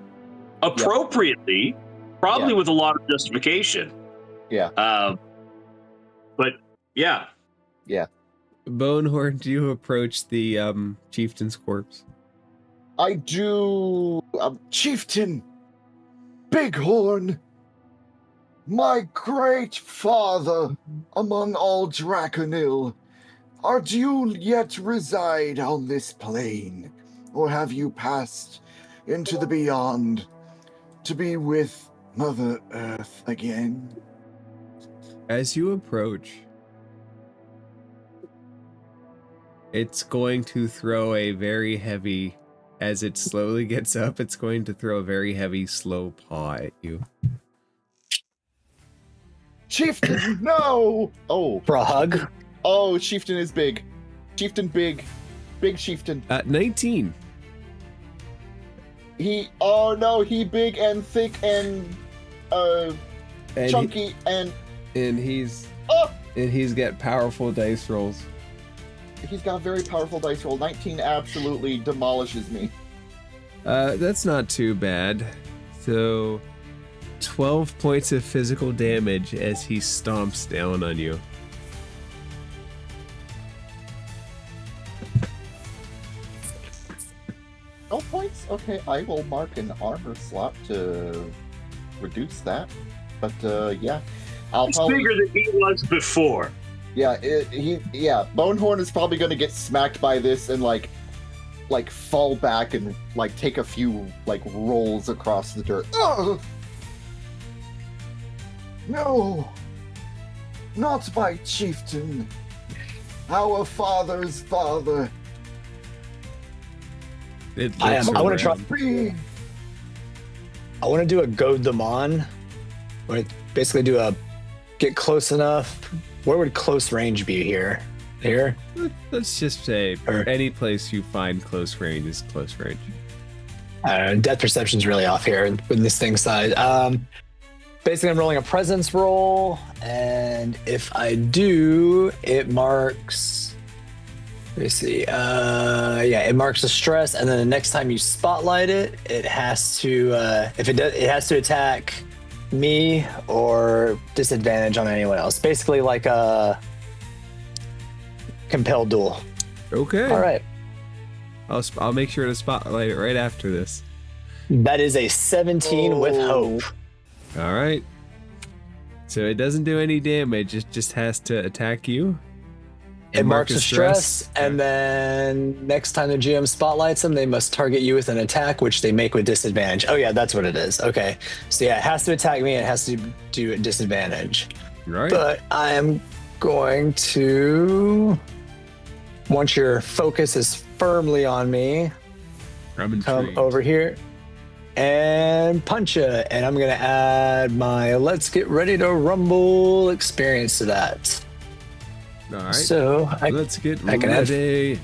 Appropriately, probably with a lot of justification. Yeah. But yeah. Yeah. Bonehorn, do you approach the chieftain's corpse? I do. Chieftain Bighorn, my great father among all Draconil, do you yet reside on this plane, or have you passed into the beyond to be with Mother Earth again? As you approach, it's going to throw a very heavy, as it slowly gets up, it's going to throw a very heavy, slow paw at you. Chieftain, no! Oh. For a hug? Oh, Chieftain is big. Chieftain big. Big Chieftain. 19. He big and thick and chunky and he's got powerful dice rolls. He's got a very powerful dice roll. 19 absolutely demolishes me. That's not too bad. So 12 points of physical damage as he stomps down on you. Oh, points? Okay, I will mark an armor slot to reduce that. But yeah, It's bigger than he was before. Yeah, Bonehorn is probably going to get smacked by this and like fall back and like take a few like rolls across the dirt. Oh! No, not my chieftain, our father's father. I want to try. Free. I want to do a goad them on. Where basically do a get close enough. Where would close range be here? Here? Let's just say any place you find close range is close range. Depth perception's really off here with this thing size. Basically, I'm rolling a presence roll, and if I do, it marks. Let me see. It marks a stress, and then the next time you spotlight it, it has to. It has to attack me or disadvantage on anyone else. Basically, like a compelled duel. Okay. All right. I'll make sure to spotlight it right after this. That is a 17 with hope. All right. So it doesn't do any damage. It just has to attack you. It marks a stress, and then next time the GM spotlights them, they must target you with an attack, which they make with disadvantage. Oh yeah, that's what it is. Okay, so yeah, it has to attack me, and it has to do a disadvantage. Right. But I am going to, once your focus is firmly on me, I'm come intrigued. over here and punch it. And I'm going to add my Let's Get Ready to Rumble experience to that. All right. So Let's get I can add- ready.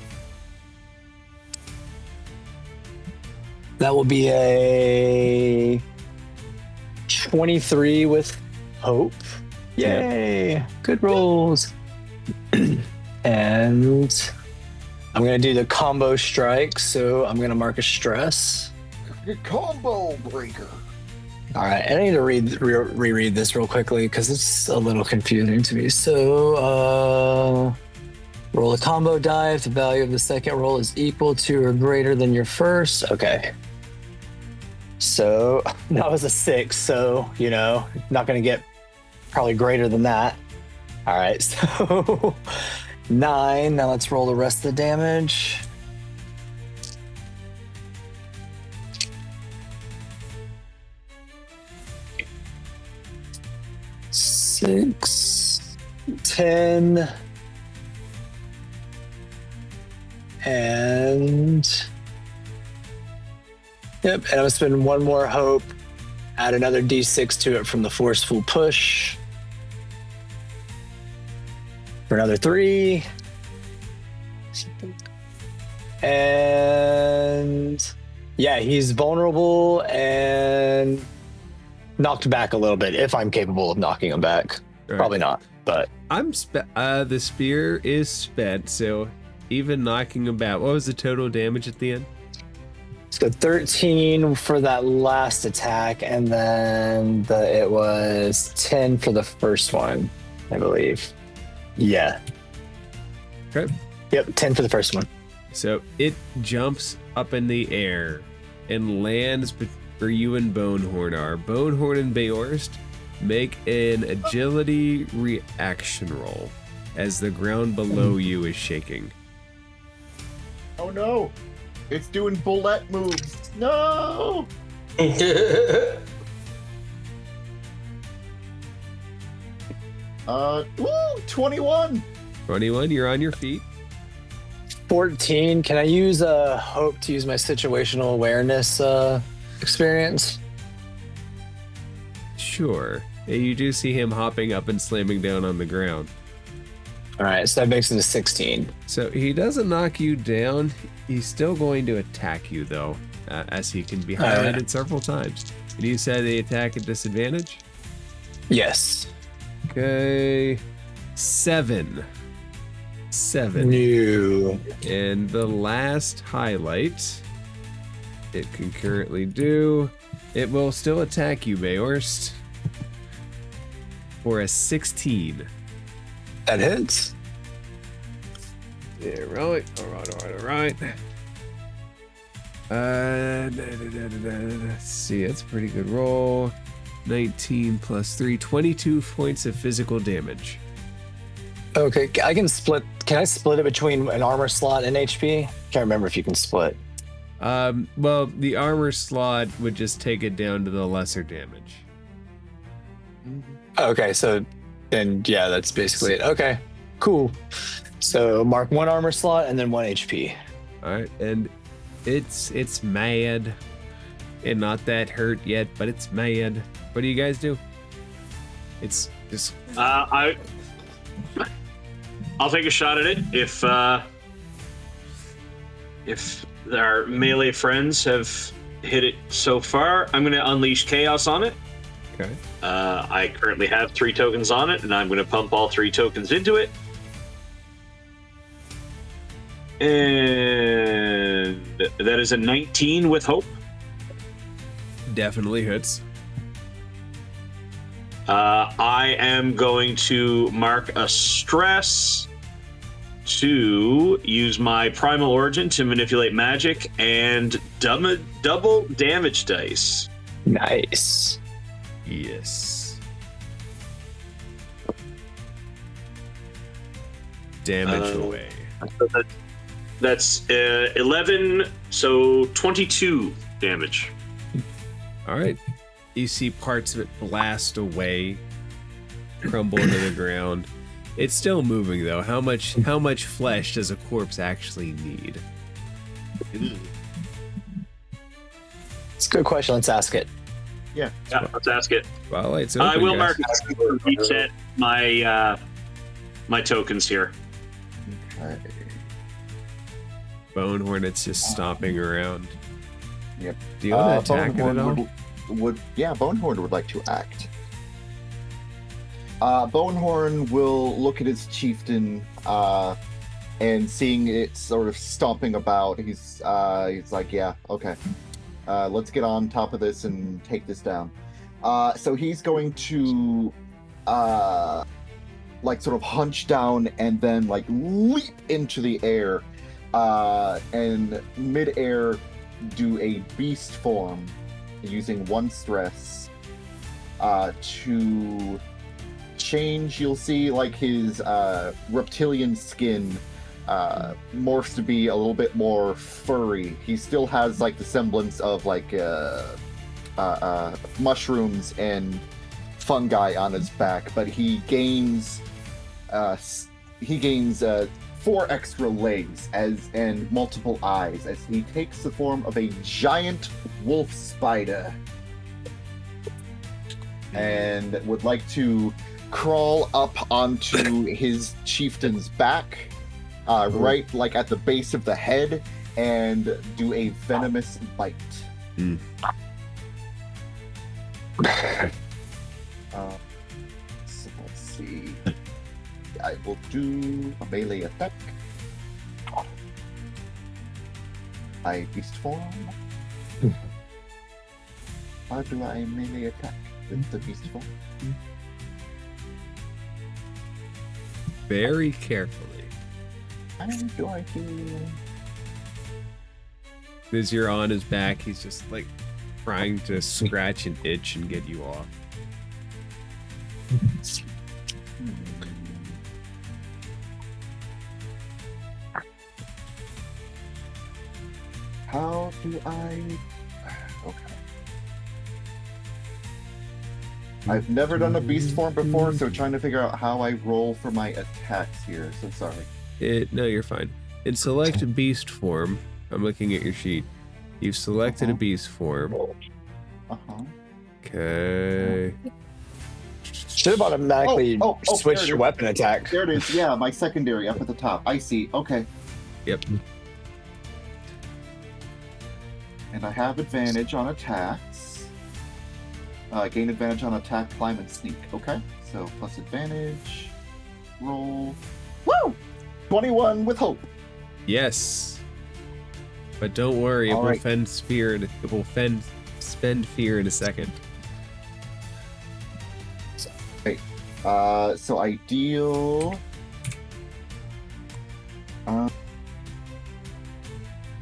that will be a 23 with hope. Yay! Good rolls. And I'm going to do the combo strike. So I'm going to mark a stress. Combo breaker. All right, and I need to reread this real quickly because it's a little confusing to me. So, roll a combo die if the value of the second roll is equal to or greater than your first. Okay. So that was a 6. So not going to get probably greater than that. All right, so 9. Now let's roll the rest of the damage. Six, 10, and yep. And I'm gonna spend one more hope. Add another D6 to it from the forceful push for another 3, and yeah, he's vulnerable and knocked back a little bit if I'm capable of knocking him back. Right. Probably not, but The spear is spent, so even knocking him back. What was the total damage at the end? so 13 for that last attack, and then it was 10 for the first one, I believe. Yeah. Okay. Yep, 10 for the first one. So it jumps up in the air and lands where you and Bonehorn are. Bonehorn and Beorst make an agility reaction roll as the ground below you is shaking. Oh no! It's doing bullet moves. No! Woo! 21! 21, you're on your feet. 14. Can I use hope to use my situational awareness experience? Sure. You do see him hopping up and slamming down on the ground. All right, so that makes it a 16. So he doesn't knock you down. He's still going to attack you, though, as he can be highlighted several times. And you said they attack at disadvantage? Yes. Okay. 7. New. And the last highlight it can currently do, it will still attack you, Beorst, for a 16. That hits. Yeah, right. All right. Let's see, that's a pretty good roll. 19 plus 3, 22 points of physical damage. Okay, I can split. Can I split it between an armor slot and HP? Can't remember if you can split. Well, the armor slot would just take it down to the lesser damage. Okay, so then yeah, that's basically it. Okay, cool. So mark 1 armor slot and then 1 HP. All right, and it's mad, and not that hurt yet, but it's mad. What do you guys do? It's just I'll take a shot at it if our melee friends have hit it so far. I'm going to unleash chaos on it. okay. I currently have 3 tokens on it, and I'm going to pump all 3 tokens into it. And that is a 19 with hope. Definitely hits. I am going to mark a stress to use my primal origin to manipulate magic and double damage dice. Nice. Yes. damage away. So that's 11, so 22 damage. All right. You see parts of it blast away, crumble into the ground. It's still moving though. How much flesh does a corpse actually need? It's a good question. Let's ask it. Yeah, let's ask it. Spotlight's I open, will guys. mark reset my my tokens here. Okay. Bonehorn, it's just stomping around. Yep. Do you want to attack it at all? Bonehorn would like to act. Bonehorn will look at his chieftain, and seeing it sort of stomping about, he's like, yeah, okay. Let's get on top of this and take this down. So he's going to like sort of hunch down and then like leap into the air, and mid-air do a beast form using 1 stress to change. You'll see like his reptilian skin morphs to be a little bit more furry. He still has like the semblance of like mushrooms and fungi on his back, but he gains 4 extra legs and multiple eyes as he takes the form of a giant wolf spider and would like to crawl up onto his chieftain's back, right like at the base of the head, and do a venomous bite. So let's see. I will do a melee attack. I beast form. How do I melee attack with the beast form? Very carefully. How do I do? As you're on his back, he's just like trying to scratch and itch and get you off. How do I? Okay. I've never done a beast form before, so trying to figure out how I roll for my attacks here. So sorry. No, you're fine. In select beast form, I'm looking at your sheet. You've selected a beast form. Okay. Should have automatically switched your weapon attack. There it is. Yeah, my secondary up at the top. I see. Okay. Yep. And I have advantage on attacks. Gain advantage on attack, climb, and sneak. Okay. So plus advantage. Roll. Woo! 21 with hope. Yes. But don't worry, it will spend fear in a second. Okay. So I deal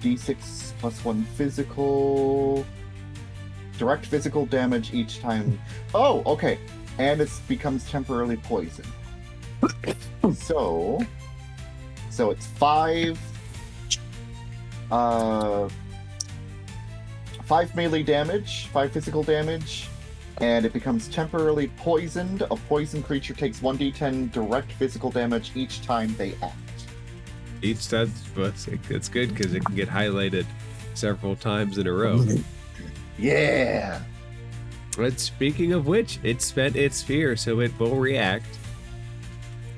D6 plus 1 physical, direct physical damage each time. Oh, okay. And it becomes temporarily poison. So it's 5 melee damage, 5 physical damage, and it becomes temporarily poisoned. A poisoned creature takes 1d10 direct physical damage each time they act. It's good because it can get highlighted several times in a row. Yeah. But speaking of which, it spent its fear, so it will react.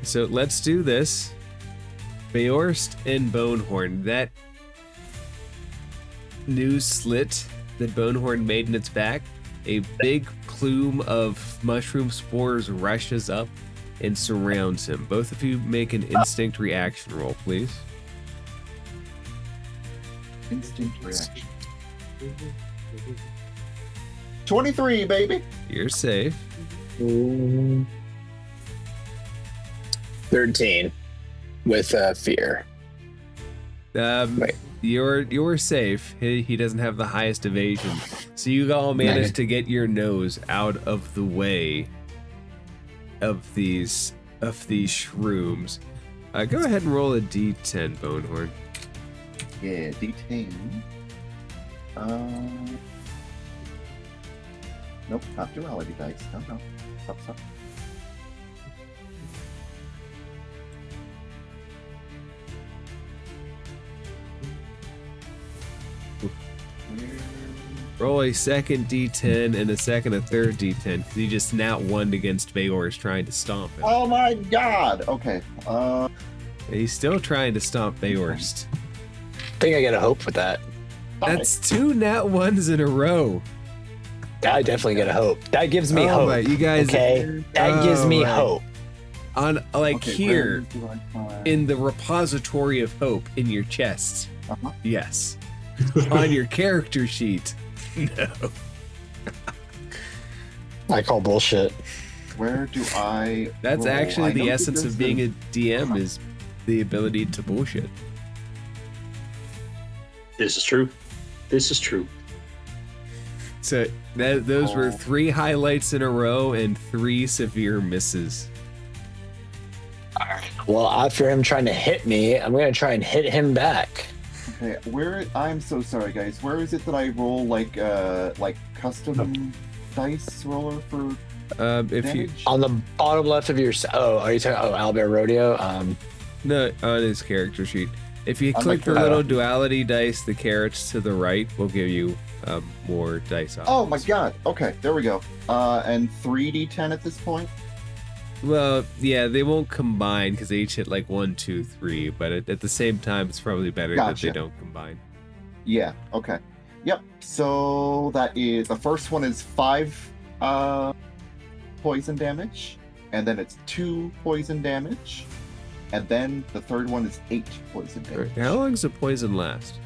So let's do this. Beorst and Bonehorn, that new slit that Bonehorn made in its back, a big plume of mushroom spores rushes up and surrounds him. Both of you make an instinct reaction roll, please. Instinct reaction. 23, baby. You're safe. 13 with fear. Wait. You're safe. He doesn't have the highest evasion, so you all managed to get your nose out of the way of these shrooms. Go ahead and roll a d10, Bonehorn. Yeah, D10. Nope, not duality dice. No. Stop. Roll a second d10 and a third d10, because he just nat 1'd against Beor's trying to stomp him. Oh my god! Okay. And he's still trying to stomp Beorst. I think I get a hope with that. That's 2 nat 1s in a row. I definitely get a hope. That gives me hope. My, you guys, okay, that gives me hope. On here where do I find- in the repository of hope in your chest. Uh-huh. Yes. On your character sheet. No. I call bullshit. Where do I? That's roll? actually I the know essence there's of being the- a DM is the ability to bullshit. This is true. This is true. So those were 3 highlights in a row and 3 severe misses. Well, after him trying to hit me, I'm gonna try and hit him back. Okay, I'm so sorry, guys. Where is it that I roll like custom dice roller for If you damage? On the bottom left of your are you talking? Oh, Albert Rodeo. no on his character sheet, if you On click my the little duality dice, the carrots to the right will give you more dice options. Oh my god. Okay, there we go. And 3d10 at this point. Well, yeah, they won't combine because they each hit like 1, 2, 3, but at the same time, it's probably better that Gotcha. they don't combine. Yeah. Okay. Yep. So that is the first one is 5 poison damage, and then it's 2 poison damage, and then the third one is 8 poison damage. How long does the poison last?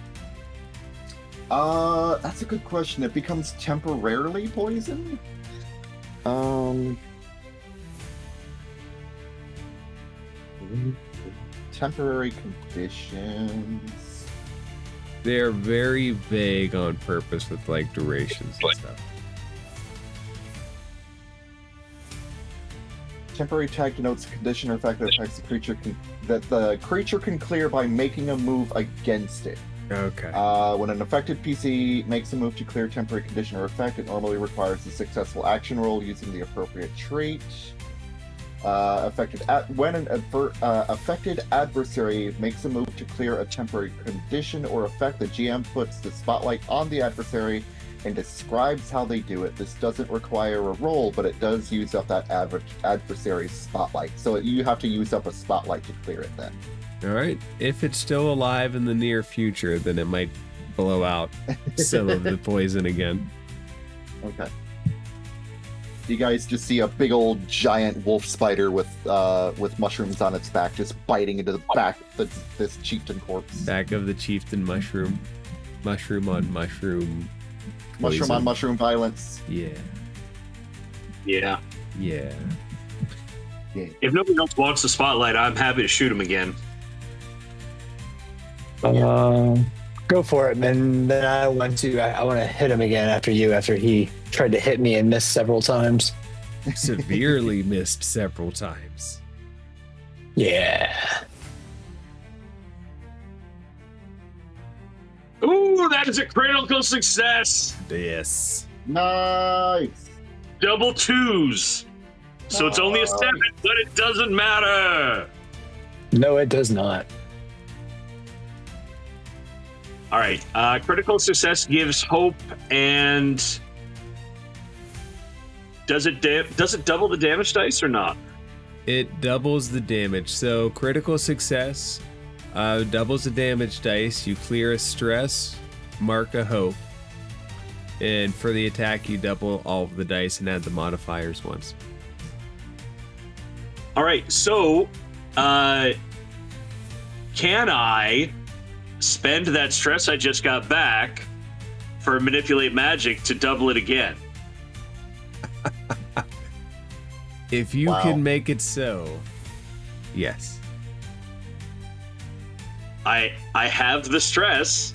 That's a good question. It becomes temporarily poison. Temporary conditions. They're very vague on purpose with like durations and stuff. Temporary tag denotes a condition or effect that affects the creature that the creature can clear by making a move against it. Okay. When an affected PC makes a move to clear a temporary condition or effect, it normally requires a successful action roll using the appropriate trait. When an affected adversary makes a move to clear a temporary condition or effect, the GM puts the spotlight on the adversary and describes how they do it. This doesn't require a roll, but it does use up that adversary's spotlight. So you have to use up a spotlight to clear it then. All right. If it's still alive in the near future, then it might blow out some of the poison again. Okay. You guys just see a big old giant wolf spider with mushrooms on its back, just biting into the back of this chieftain corpse. Back of the chieftain mushroom. Mushroom on mushroom. Mushroom poison. on mushroom violence. Yeah. Yeah. Yeah. If nobody else wants the spotlight, I'm happy to shoot him again. Go for it, and then I want to hit him again after he tried to hit me and missed several times. Severely missed several times. Yeah. Ooh, that is a critical success. Yes. Nice. Double 2s. So it's only a 7, but it doesn't matter. No, it does not. All right. Critical success gives hope, and does it double the damage dice or not? It doubles the damage. So critical success doubles the damage dice. You clear a stress, mark a hope. And for the attack, you double all of the dice and add the modifiers once. All right. So, can I spend that stress I just got back for manipulate magic to double it again? If you Wow. can make it so, yes. I have the stress.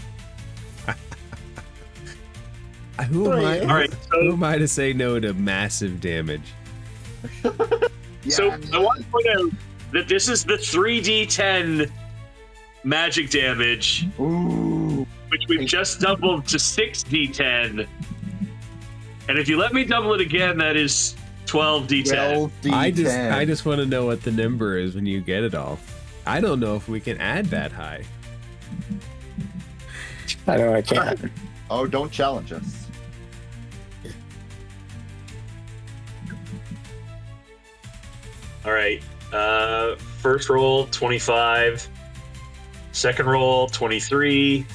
Who am I? All right. Who So, am I to say no to massive damage? so I want to point out that this is the 3d10 magic damage, Ooh. which we've just doubled to 6d10. And if you let me double it again, that is 12d10. 12d10. I just want to know what the number is when you get it all. I don't know if we can add that high. I know I can't. Oh, don't challenge us. All right. First roll 25. Second roll 23.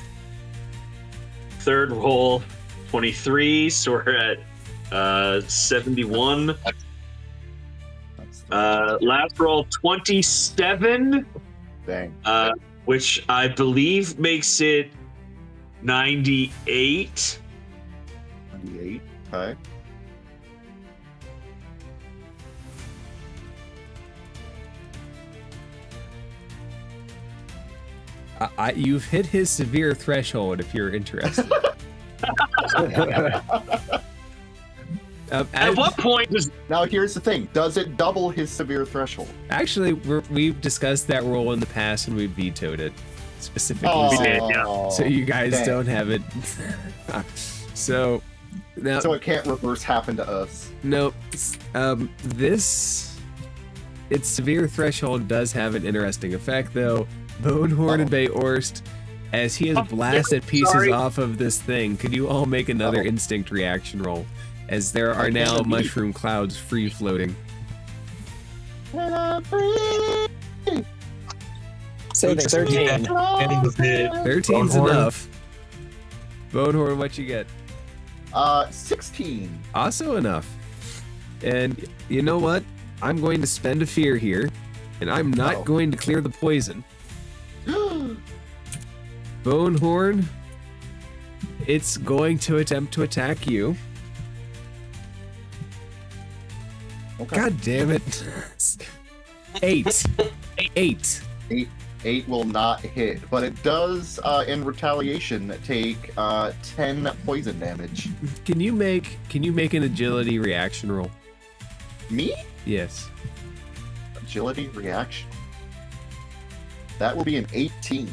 Third roll 23. So we're at 71. Last roll 27. Dang. Which I believe makes it 98. 98. Okay. You've hit his severe threshold if you're interested. At what point does... Now here's the thing. Does it double his severe threshold? Actually, we've discussed that roll in the past and we vetoed it specifically. Oh, So you guys dang. don't have it. So now, So it can't reverse happen to us. no, its severe threshold does have an interesting effect though. Bonehorn and Bayorst, as he has blasted pieces sorry. off of this thing, could you all make another instinct reaction roll? As there are now mushroom clouds free floating. Say 13. Ending with it. 13's Bonehorn. enough. Bonehorn, what you get? 16. Also enough. And you know what? I'm going to spend a fear here, and I'm not Uh-oh. going to clear the poison. Bonehorn, it's going to attempt to attack you. Okay. God damn it. 8. 8. 8 will not hit, but it does, in retaliation, take 10 poison damage. Can you make an agility reaction roll? Me? Yes. Agility reaction. That will be an 18.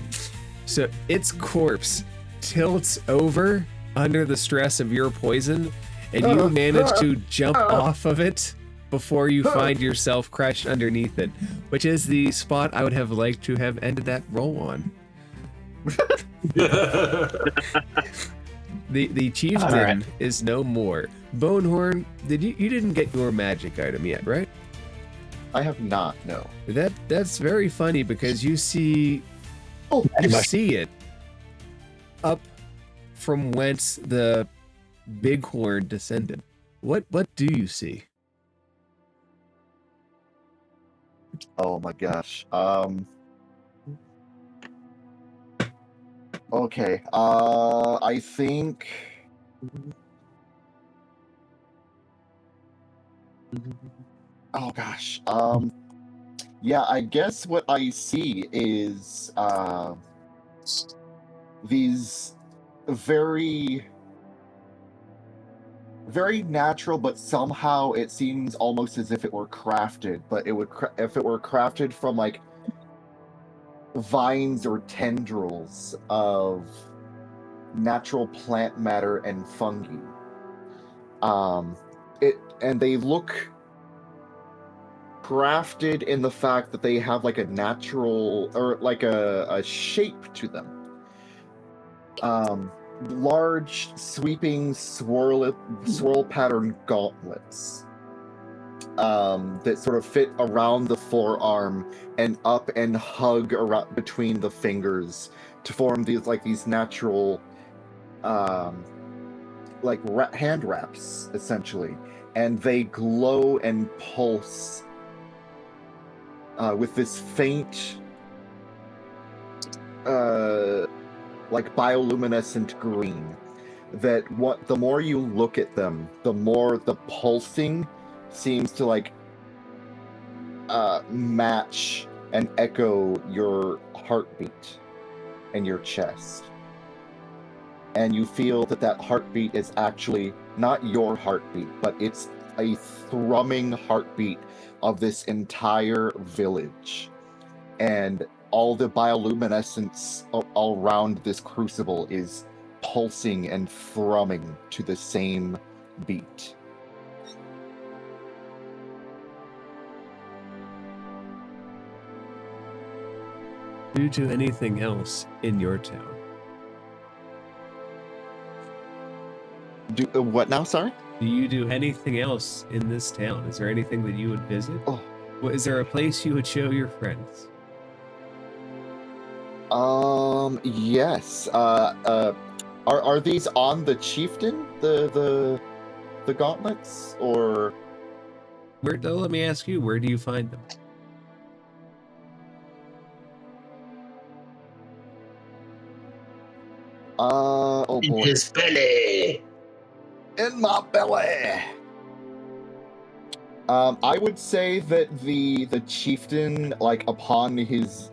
So its corpse tilts over under the stress of your poison, and you manage to jump off of it before you find yourself crushed underneath it, which is the spot I would have liked to have ended that roll on. The chieftain Alright. is no more. Bonehorn, you didn't get your magic item yet, right? I have not, no. That's very funny because you see it up from whence the bighorn descended. What do you see? Oh my gosh. Okay. I think. Oh gosh. Yeah, I guess what I see is these very natural, but somehow it seems almost as if it were crafted, but it would if it were crafted from like vines or tendrils of natural plant matter and fungi. And they look crafted in the fact that they have like a natural or like a shape to them. Large, sweeping, swirl pattern gauntlets that sort of fit around the forearm and up and hug around between the fingers to form these natural hand wraps essentially, and they glow and pulse with this faint like bioluminescent green that the more you look at them, the more the pulsing seems to like match and echo your heartbeat in your chest. And you feel that heartbeat is actually not your heartbeat, but it's a thrumming heartbeat of this entire village. And all the bioluminescence all around this crucible is pulsing and thrumming to the same beat. Do you do anything else in your town? What now, sorry? Do you do anything else in this town? Is there anything that you would visit? Oh. Is there a place you would show your friends? Yes. Are these on the chieftain? The gauntlets? Or Let me ask you, where do you find them? oh In boy. his belly. In my belly. I would say that the chieftain, like upon his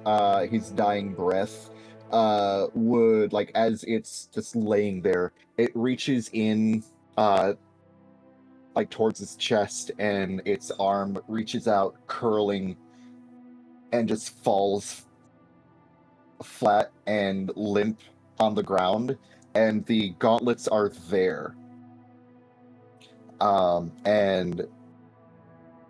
dying breath, would, like, as it's just laying there, it reaches in like towards his chest, and its arm reaches out, curling, and just falls flat and limp on the ground, and the gauntlets are there. And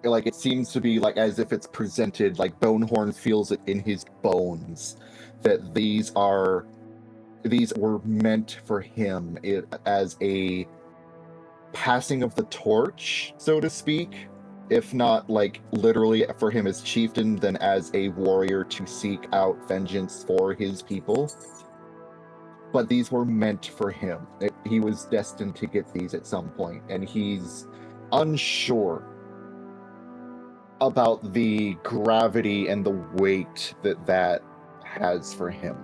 like it seems to be like as if it's presented, like Bonehorn feels it in his bones that these were meant for him as a passing of the torch, so to speak, if not like literally for him as chieftain, then as a warrior to seek out vengeance for his people. But these were meant for him. He was destined to get these at some point, and he's unsure about the gravity and the weight that has for him.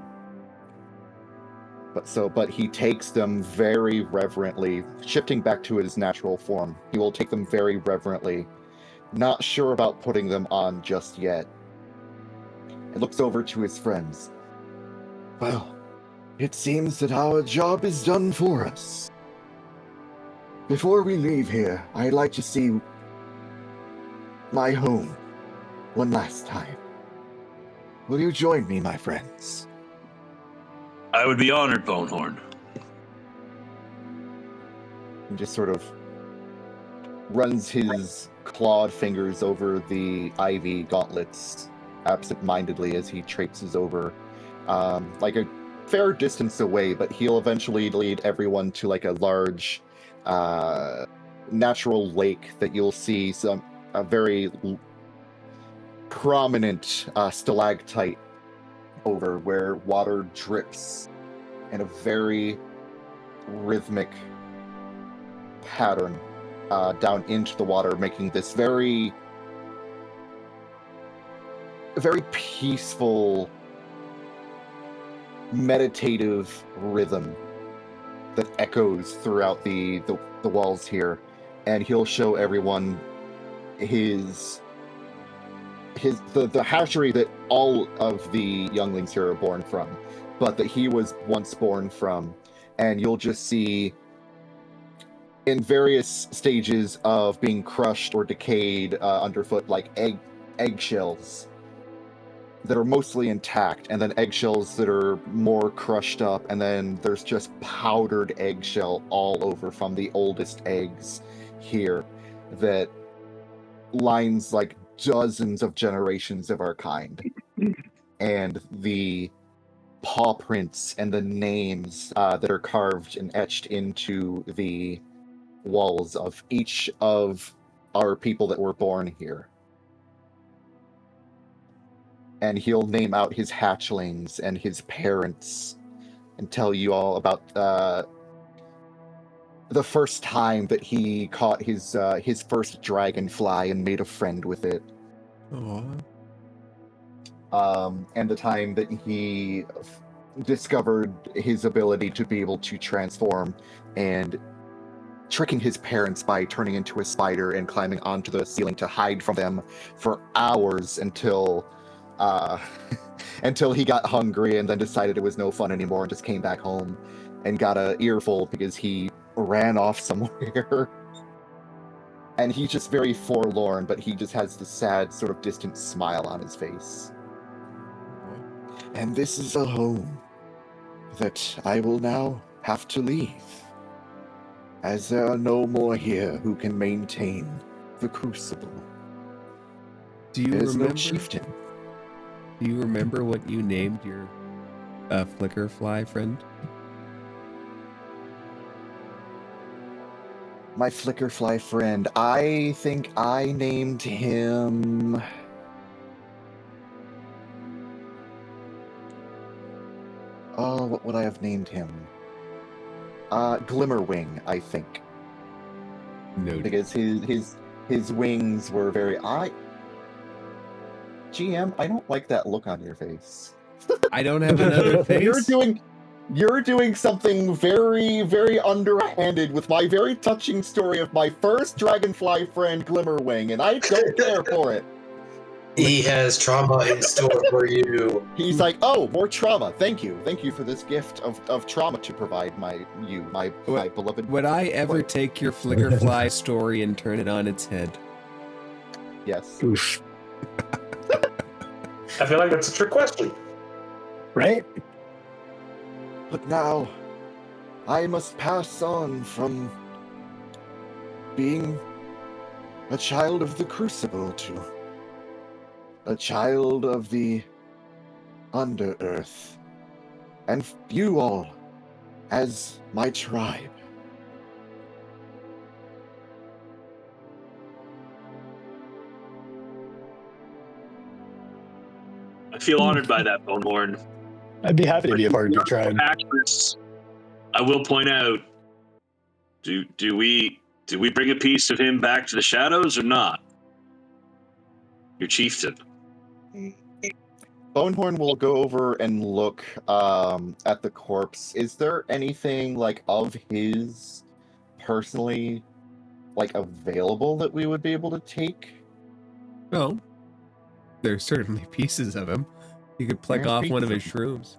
But he takes them very reverently, shifting back to his natural form. He will take them very reverently, not sure about putting them on just yet. And looks over to his friends. Well, it seems that our job is done for us. Before we leave here, I'd like to see my home one last time. Will you join me, my friends? I would be honored, Bonehorn. He just sort of runs his clawed fingers over the ivy gauntlets absent-mindedly as he traipses over, like a fair distance away, but he'll eventually lead everyone to like a large natural lake that you'll see a very prominent stalactite over, where water drips in a very rhythmic pattern down into the water, making this very peaceful, meditative rhythm that echoes throughout the walls here. And he'll show everyone the hatchery that all of the younglings here are born from, but that he was once born from. And you'll just see in various stages of being crushed or decayed underfoot, like eggshells that are mostly intact, and then eggshells that are more crushed up, and then there's just powdered eggshell all over from the oldest eggs here that lines like dozens of generations of our kind. And the paw prints and the names that are carved and etched into the walls of each of our people that were born here. And he'll name out his hatchlings and his parents and tell you all about the first time that he caught his first dragonfly and made a friend with it. Aww. And the time that he discovered his ability to be able to transform, and tricking his parents by turning into a spider and climbing onto the ceiling to hide from them for hours until he got hungry and then decided it was no fun anymore and just came back home and got an earful because he ran off somewhere. And he's just very forlorn, but he just has the sad, sort of distant smile on his face. And this is a home that I will now have to leave, as there are no more here who can maintain the crucible. Do you There's remember? no chieftain. Do you remember what you named your flickerfly friend? My flickerfly friend, I think I named him... Oh, what would I have named him? Glimmerwing, I think. No. Because his wings were very... GM, I don't like that look on your face. I don't have another face. You're doing something very, very underhanded with my very touching story of my first dragonfly friend, Glimmerwing, and I don't care for it. He has trauma in store for you. He's like, oh, more trauma. Thank you. Thank you for this gift of trauma to provide my beloved... Would I ever take your flickerfly story and turn it on its head? Yes. Oof. I feel like that's a trick question. Right? But now, I must pass on from being a child of the Crucible to a child of the Under-Earth, and you all as my tribe. I feel honored by that, Bonehorn. I'd be happy to be a part of your tribe. I will point out, do we bring a piece of him back to the shadows or not? Your chieftain. Bonehorn will go over and look at the corpse. Is there anything like of his personally like available that we would be able to take? Well, there's certainly pieces of him. You could pluck There's off one of pieces his shrooms.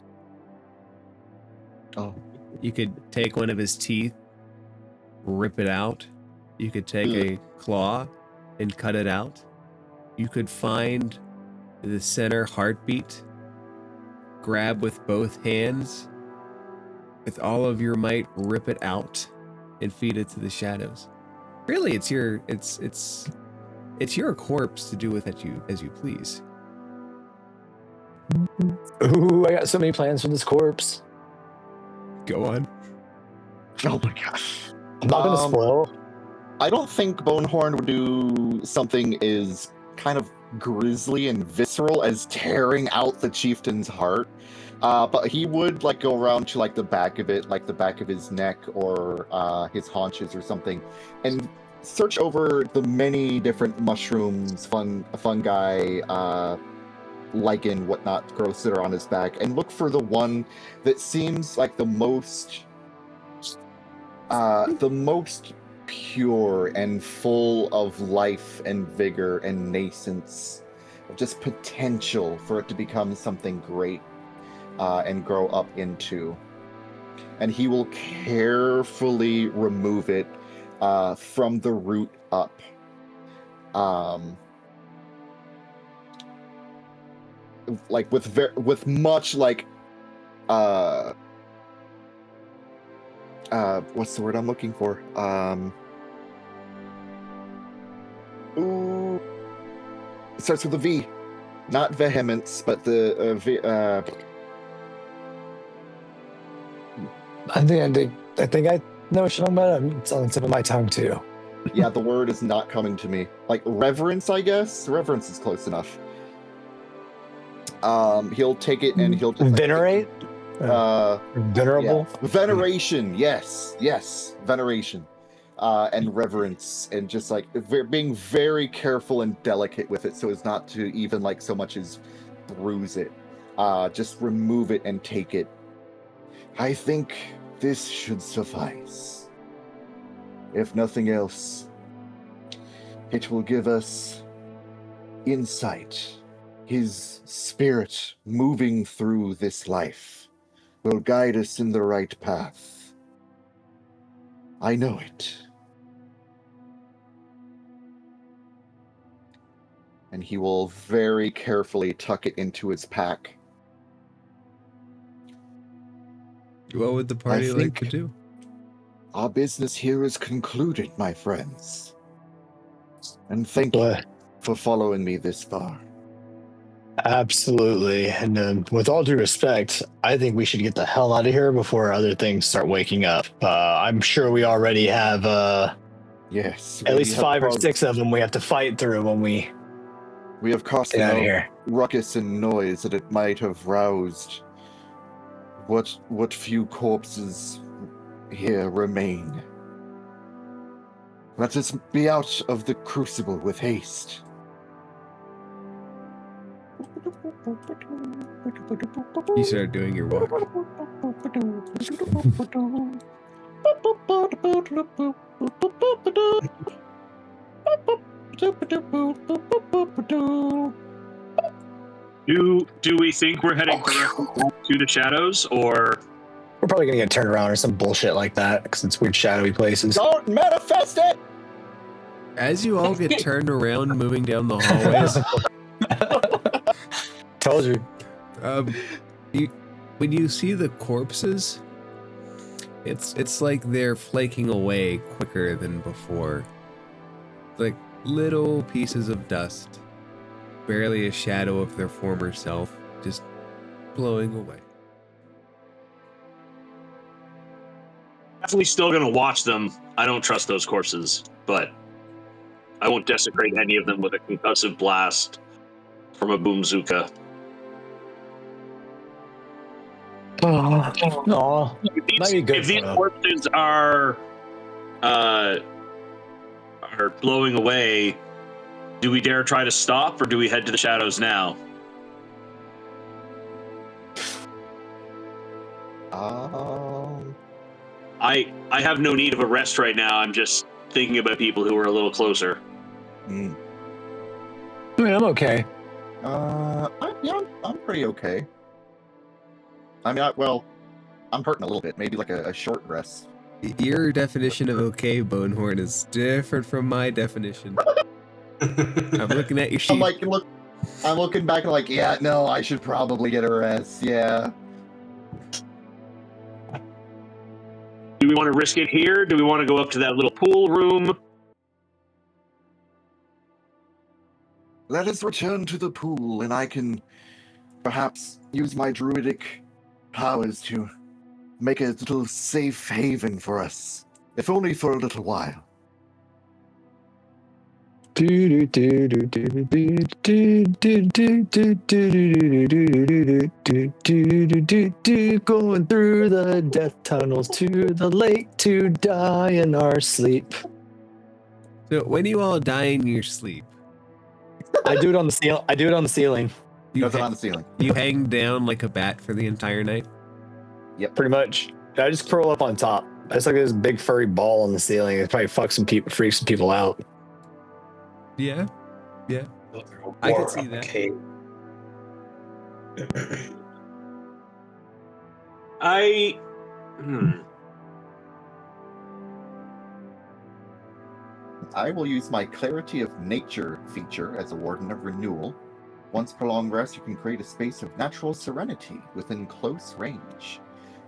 Oh. You could take one of his teeth, rip it out. You could take a claw and cut it out. You could find the center heartbeat, grab with both hands, with all of your might, rip it out, and feed it to the shadows. Really, it's your corpse to do with it as you please. Ooh, I got so many plans for this corpse. Go on. Oh my gosh. I'm not gonna spoil. I don't think Bonehorn would do something as kind of grisly and visceral as tearing out the chieftain's heart. But he would like go around to like the back of it, like the back of his neck or his haunches or something, and search over the many different mushrooms, fungi, lichen, whatnot, growths that are on his back, and look for the one that seems like the most pure and full of life and vigor and nascence, just potential for it to become something great and grow up into. And he will carefully remove it from the root up. Like with much like what's the word I'm looking for? It starts with a V, not vehemence, but the V. I think I know what you're talking about. It's on the tip of my tongue too. Yeah, the word is not coming to me. Like reverence, I guess. Reverence is close enough. He'll take it and he'll just, venerate. Venerable. Yeah. Veneration, yes, veneration, and reverence, and just like being very careful and delicate with it, so as not to even like so much as bruise it. Just remove it and take it. I think this should suffice. If nothing else, it will give us insight. His spirit moving through this life will guide us in the right path. I know it. and he will very carefully tuck it into his pack. What would the party like to think- do? Our business here is concluded, my friends. And thank you for following me this far. Absolutely. And with all due respect, I think we should get the hell out of here before other things start waking up. I'm sure we already have Yes. at we least have 5 or caused- 6 of them we have to fight through when we We have caused get out of enough here. ruckus and noise that it might have roused what few corpses here remain. Let us be out of the crucible with haste. You start doing your walk. Do we think we're heading to the shadows, or We're probably going to get turned around or some bullshit like that because it's weird shadowy places. Don't manifest it! As you all get turned around, moving down the hallways, Told you. when you see the corpses, it's like they're flaking away quicker than before. Like little pieces of dust, barely a shadow of their former self, just blowing away. definitely still gonna watch them? I don't trust those corpses, but I won't desecrate any of them with a concussive blast from a boomzooka. Aw. Might be good If these for them. corpses are blowing away, do we dare try to stop, or do we head to the shadows now? I have no need of a rest right now. I'm just thinking about people who are a little closer. I mean, I'm okay. I'm pretty okay. I mean, I'm hurting a little bit. Maybe like a short rest. Your definition of okay, Bonehorn, is different from my definition. I'm looking at your sheet. I'm looking back and like, yeah, no, I should probably get a rest. Yeah. Do we want to risk it here? Do we want to go up to that little pool room? Let us return to the pool, and I can perhaps use my druidic powers to make a little safe haven for us, if only for a little while. Going through the death tunnels to the lake to die in our sleep. So when you all die in your sleep, I do it on the ceiling. you, Does it on the ceiling? you hang down like a bat for the entire night. Pretty much. I just curl up on top. It's like this big furry ball on the ceiling. It probably freaks some people out. Yeah, I could see that. Okay. I will use my Clarity of Nature feature as a Warden of Renewal. Once prolonged rest, you can create a space of natural serenity within close range.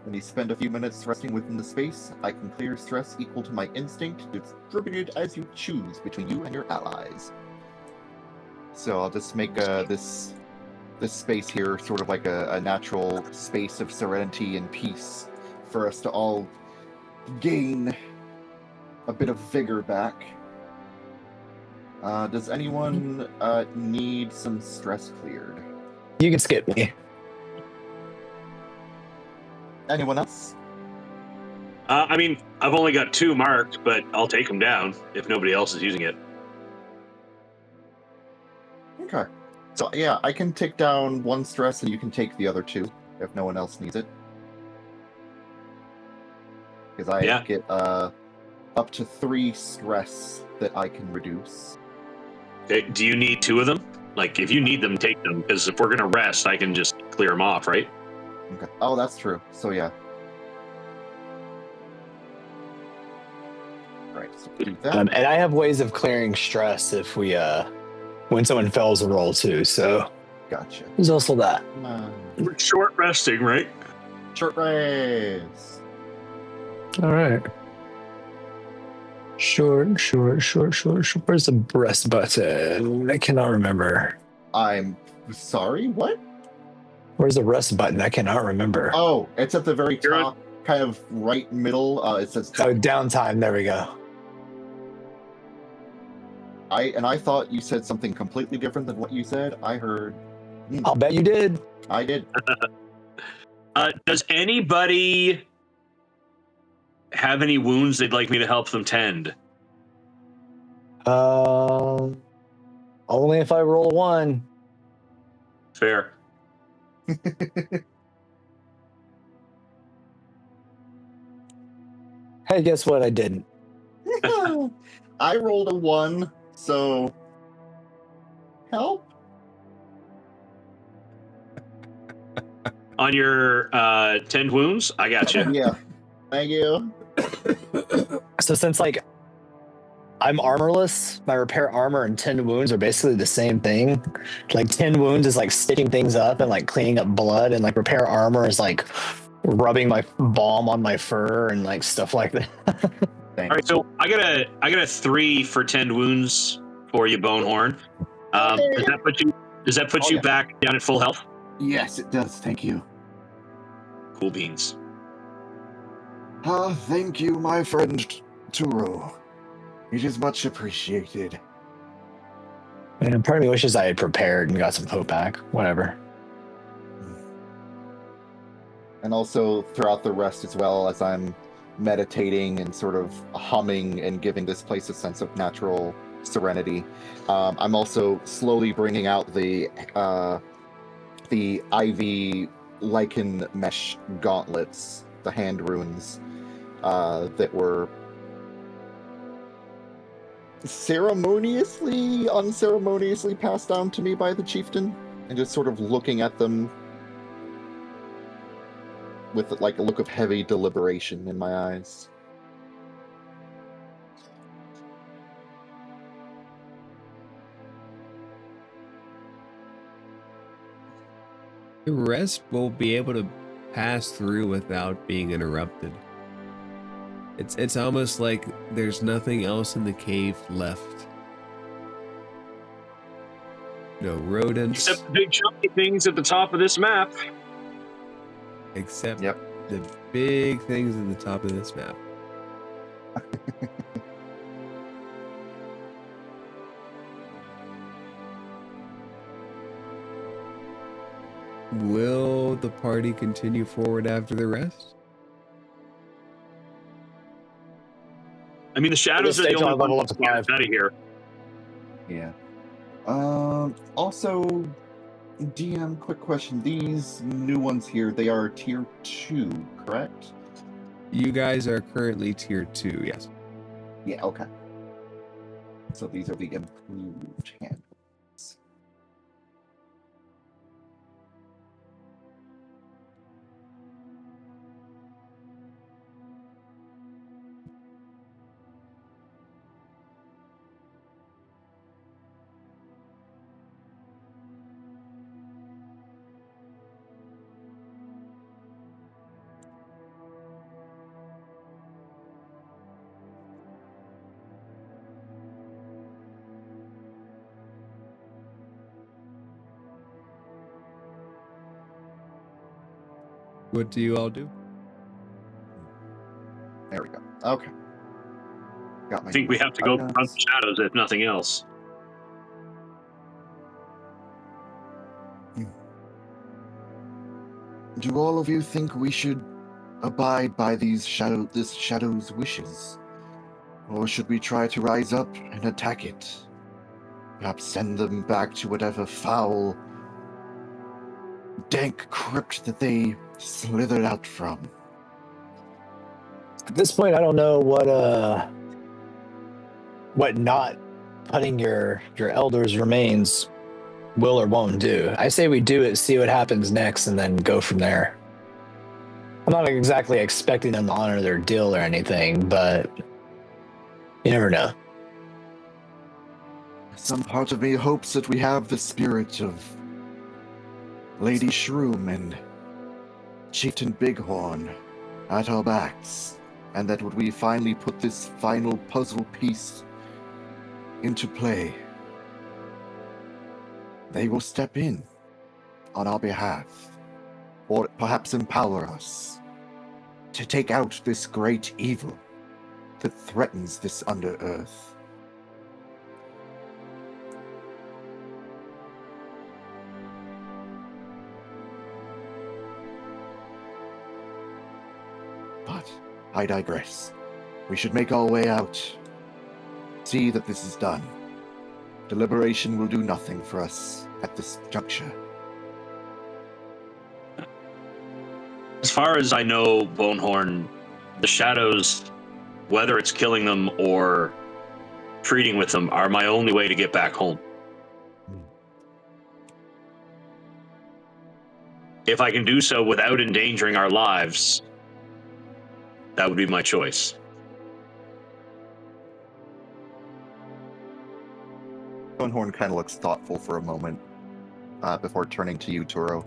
When you spend a few minutes resting within the space, I can clear stress equal to my instinct, distributed as you choose between you and your allies. So I'll just make this space here sort of like a natural space of serenity and peace for us to all gain a bit of vigor back. Does anyone need some stress cleared? You can skip me. Anyone else? I mean, I've only got 2 marked, but I'll take them down if nobody else is using it. Okay. So yeah, I can take down 1 stress and you can take the other 2 if no one else needs it. Because I get up to 3 stress that I can reduce. Okay, do you need 2 of them? Like, if you need them, take them, because if we're going to rest, I can just clear them off, right? Okay. Oh, that's true. So yeah. Right. So do that. And I have ways of clearing stress if we when someone fails a roll too. So Gotcha. there's also that. We're short resting, right? Short rest. All right. Short. Where's the breast button? I cannot remember. I'm sorry, what? Where's the rest button? I cannot remember. Oh, it's at the very top, kind of right middle. It says Downtime. There we go. I thought you said something completely different than what you said. I heard. I'll bet you did. I did. Does anybody have any wounds they'd like me to help them tend? Only if I roll a 1. Fair. Hey, guess what? I didn't. I rolled a 1, so help. On your tend wounds, I got you. Yeah, thank you. So since like I'm armorless, my repair armor and 10 wounds are basically the same thing. Like 10 wounds is like stitching things up and like cleaning up blood, and like repair armor is like rubbing my balm on my fur and like stuff like that. All right, so I got a 3 for 10 wounds for you, Bonehorn. Does that put you back down at full health? Yes, it does. Thank you. Cool beans. Thank you, my friend Turo. It is much appreciated. And part of me wishes I had prepared and got some hope back. Whatever. And also throughout the rest as well, as I'm meditating and sort of humming and giving this place a sense of natural serenity, I'm also slowly bringing out the ivy lichen mesh gauntlets, the hand runes that were unceremoniously passed down to me by the chieftain, and just sort of looking at them with like a look of heavy deliberation in my eyes. The rest will be able to pass through without being interrupted. It's almost like there's nothing else in the cave left. No rodents. Except the big chunky things at the top of this map. Except Yep. the big things at the top of this map. Will the party continue forward after the rest? I mean, the shadows are the only level ones up to that get 5. out of here. Yeah. Also, DM, quick question. These new ones here, they are tier 2, correct? You guys are currently tier 2, yes. Yeah, okay. So these are the improved handles. What do you all do? There we go. Okay. Got my I think we have to go icons. confront the shadows, if nothing else. Do all of you think we should abide by this shadow's wishes? Or should we try to rise up and attack it? Perhaps send them back to whatever foul, dank crypt that they slithered out from? At this point, I don't know what not putting your elder's remains will or won't do. I say we do it, see what happens next, and then go from there. I'm not exactly expecting them to honor their deal or anything, but you never know. Some part of me hopes that we have the spirit of Lady Shroom and Chieftain Bighorn at our backs, and that when we finally put this final puzzle piece into play, they will step in on our behalf, or perhaps empower us to take out this great evil that threatens this Under-Earth. But I digress. We should make our way out. See that this is done. Deliberation will do nothing for us at this juncture. As far as I know, Bonehorn, the shadows, whether it's killing them or treating with them, are my only way to get back home. If I can do so without endangering our lives, that would be my choice. Bonehorn kind of looks thoughtful for a moment before turning to you, Turo.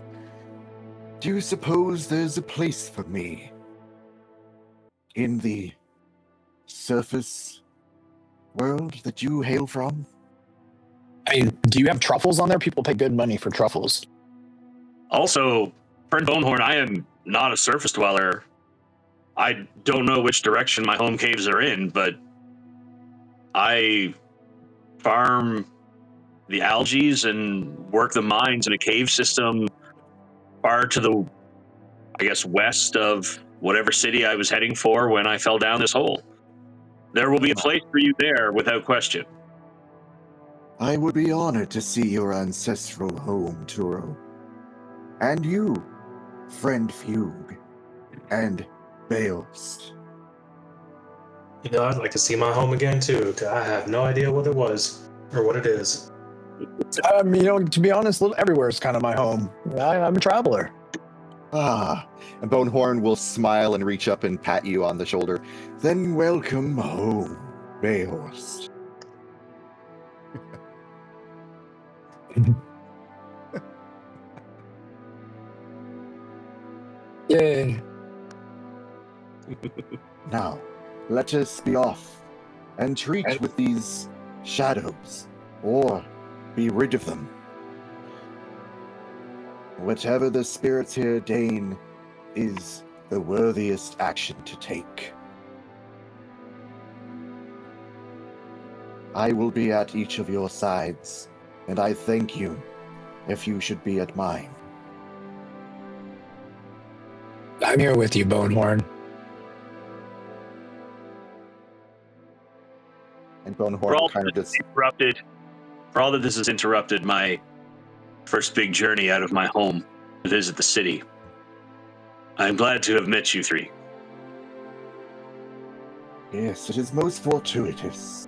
Do you suppose there's a place for me in the surface world that you hail from? I mean, do you have truffles on there? People pay good money for truffles. Also, friend Bonehorn, I am not a surface dweller. I don't know which direction my home caves are in, but I farm the algae and work the mines in a cave system far to the, I guess, west of whatever city I was heading for when I fell down this hole. There will be a place for you there, without question. I would be honored to see your ancestral home, Turo. And you, friend Fugue, and Baelst. You know, I'd like to see my home again too, 'cause I have no idea what it was or what it is. You know, to be honest, everywhere is kind of my home. I'm a traveler. Ah, and Bonehorn will smile and reach up and pat you on the shoulder. Then welcome home, Baelst. Yay. Now, let us be off and treat with these shadows, or be rid of them. Whatever the spirits here deign is the worthiest action to take. I will be at each of your sides, and I thank you if you should be at mine. I'm here with you, Bonehorn. And For Bonehorn all, kind of just for all that this has interrupted my first big journey out of my home to visit the city, I'm glad to have met you three. Yes, it is most fortuitous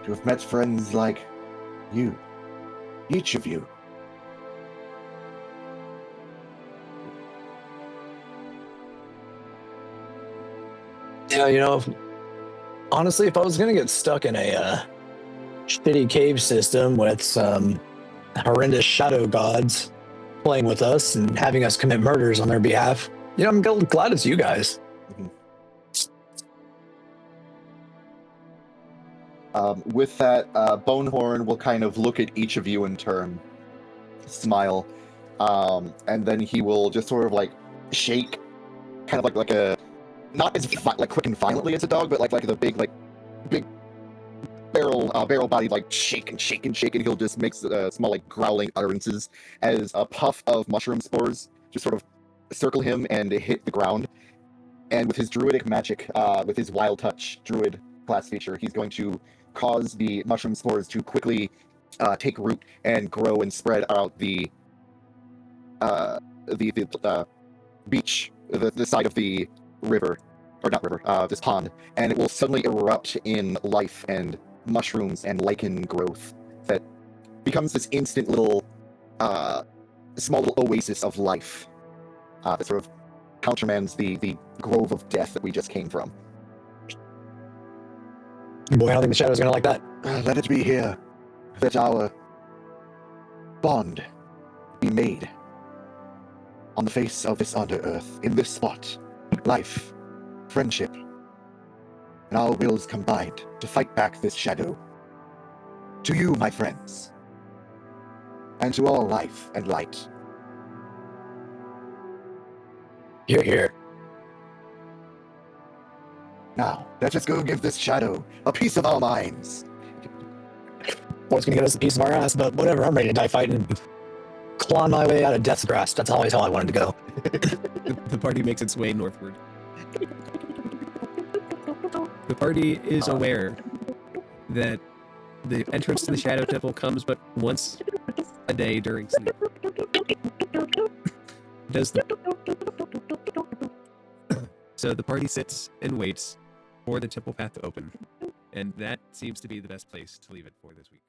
to have met friends like you, each of you. Yeah, you know, honestly, if I was going to get stuck in a shitty cave system with some horrendous shadow gods playing with us and having us commit murders on their behalf, you know, I'm glad it's you guys. with that, Bonehorn will kind of look at each of you in turn, smile, and then he will just sort of like shake, kind of like a, not as like quick and violently as a dog, but like the big barrel body, like shake and shake and shake, and he'll just make small like growling utterances as a puff of mushroom spores just sort of circle him and hit the ground. And with his druidic magic, with his wild touch druid class feature, he's going to cause the mushroom spores to quickly take root and grow and spread out the beach, the side of the river, or not river, this pond, and it will suddenly erupt in life and mushrooms and lichen growth that becomes this instant little small little oasis of life that sort of countermands the grove of death that we just came from. Boy, I don't think the shadow's gonna like that. Let it be here that our bond be made on the face of this under-earth, in this spot. Life, friendship, and our wills combined to fight back this shadow. To you, my friends, and to all life and light. Hear, hear. Now, let us go give this shadow a piece of our minds. What's gonna get us a piece of our ass, but whatever, I'm ready to die fighting. Clawing my way out of death's grasp. That's always how I wanted to go. The party makes its way northward. The party is aware that the entrance to the Shadow Temple comes but once a day during sleep. So the party sits and waits for the temple path to open, and that seems to be the best place to leave it for this week.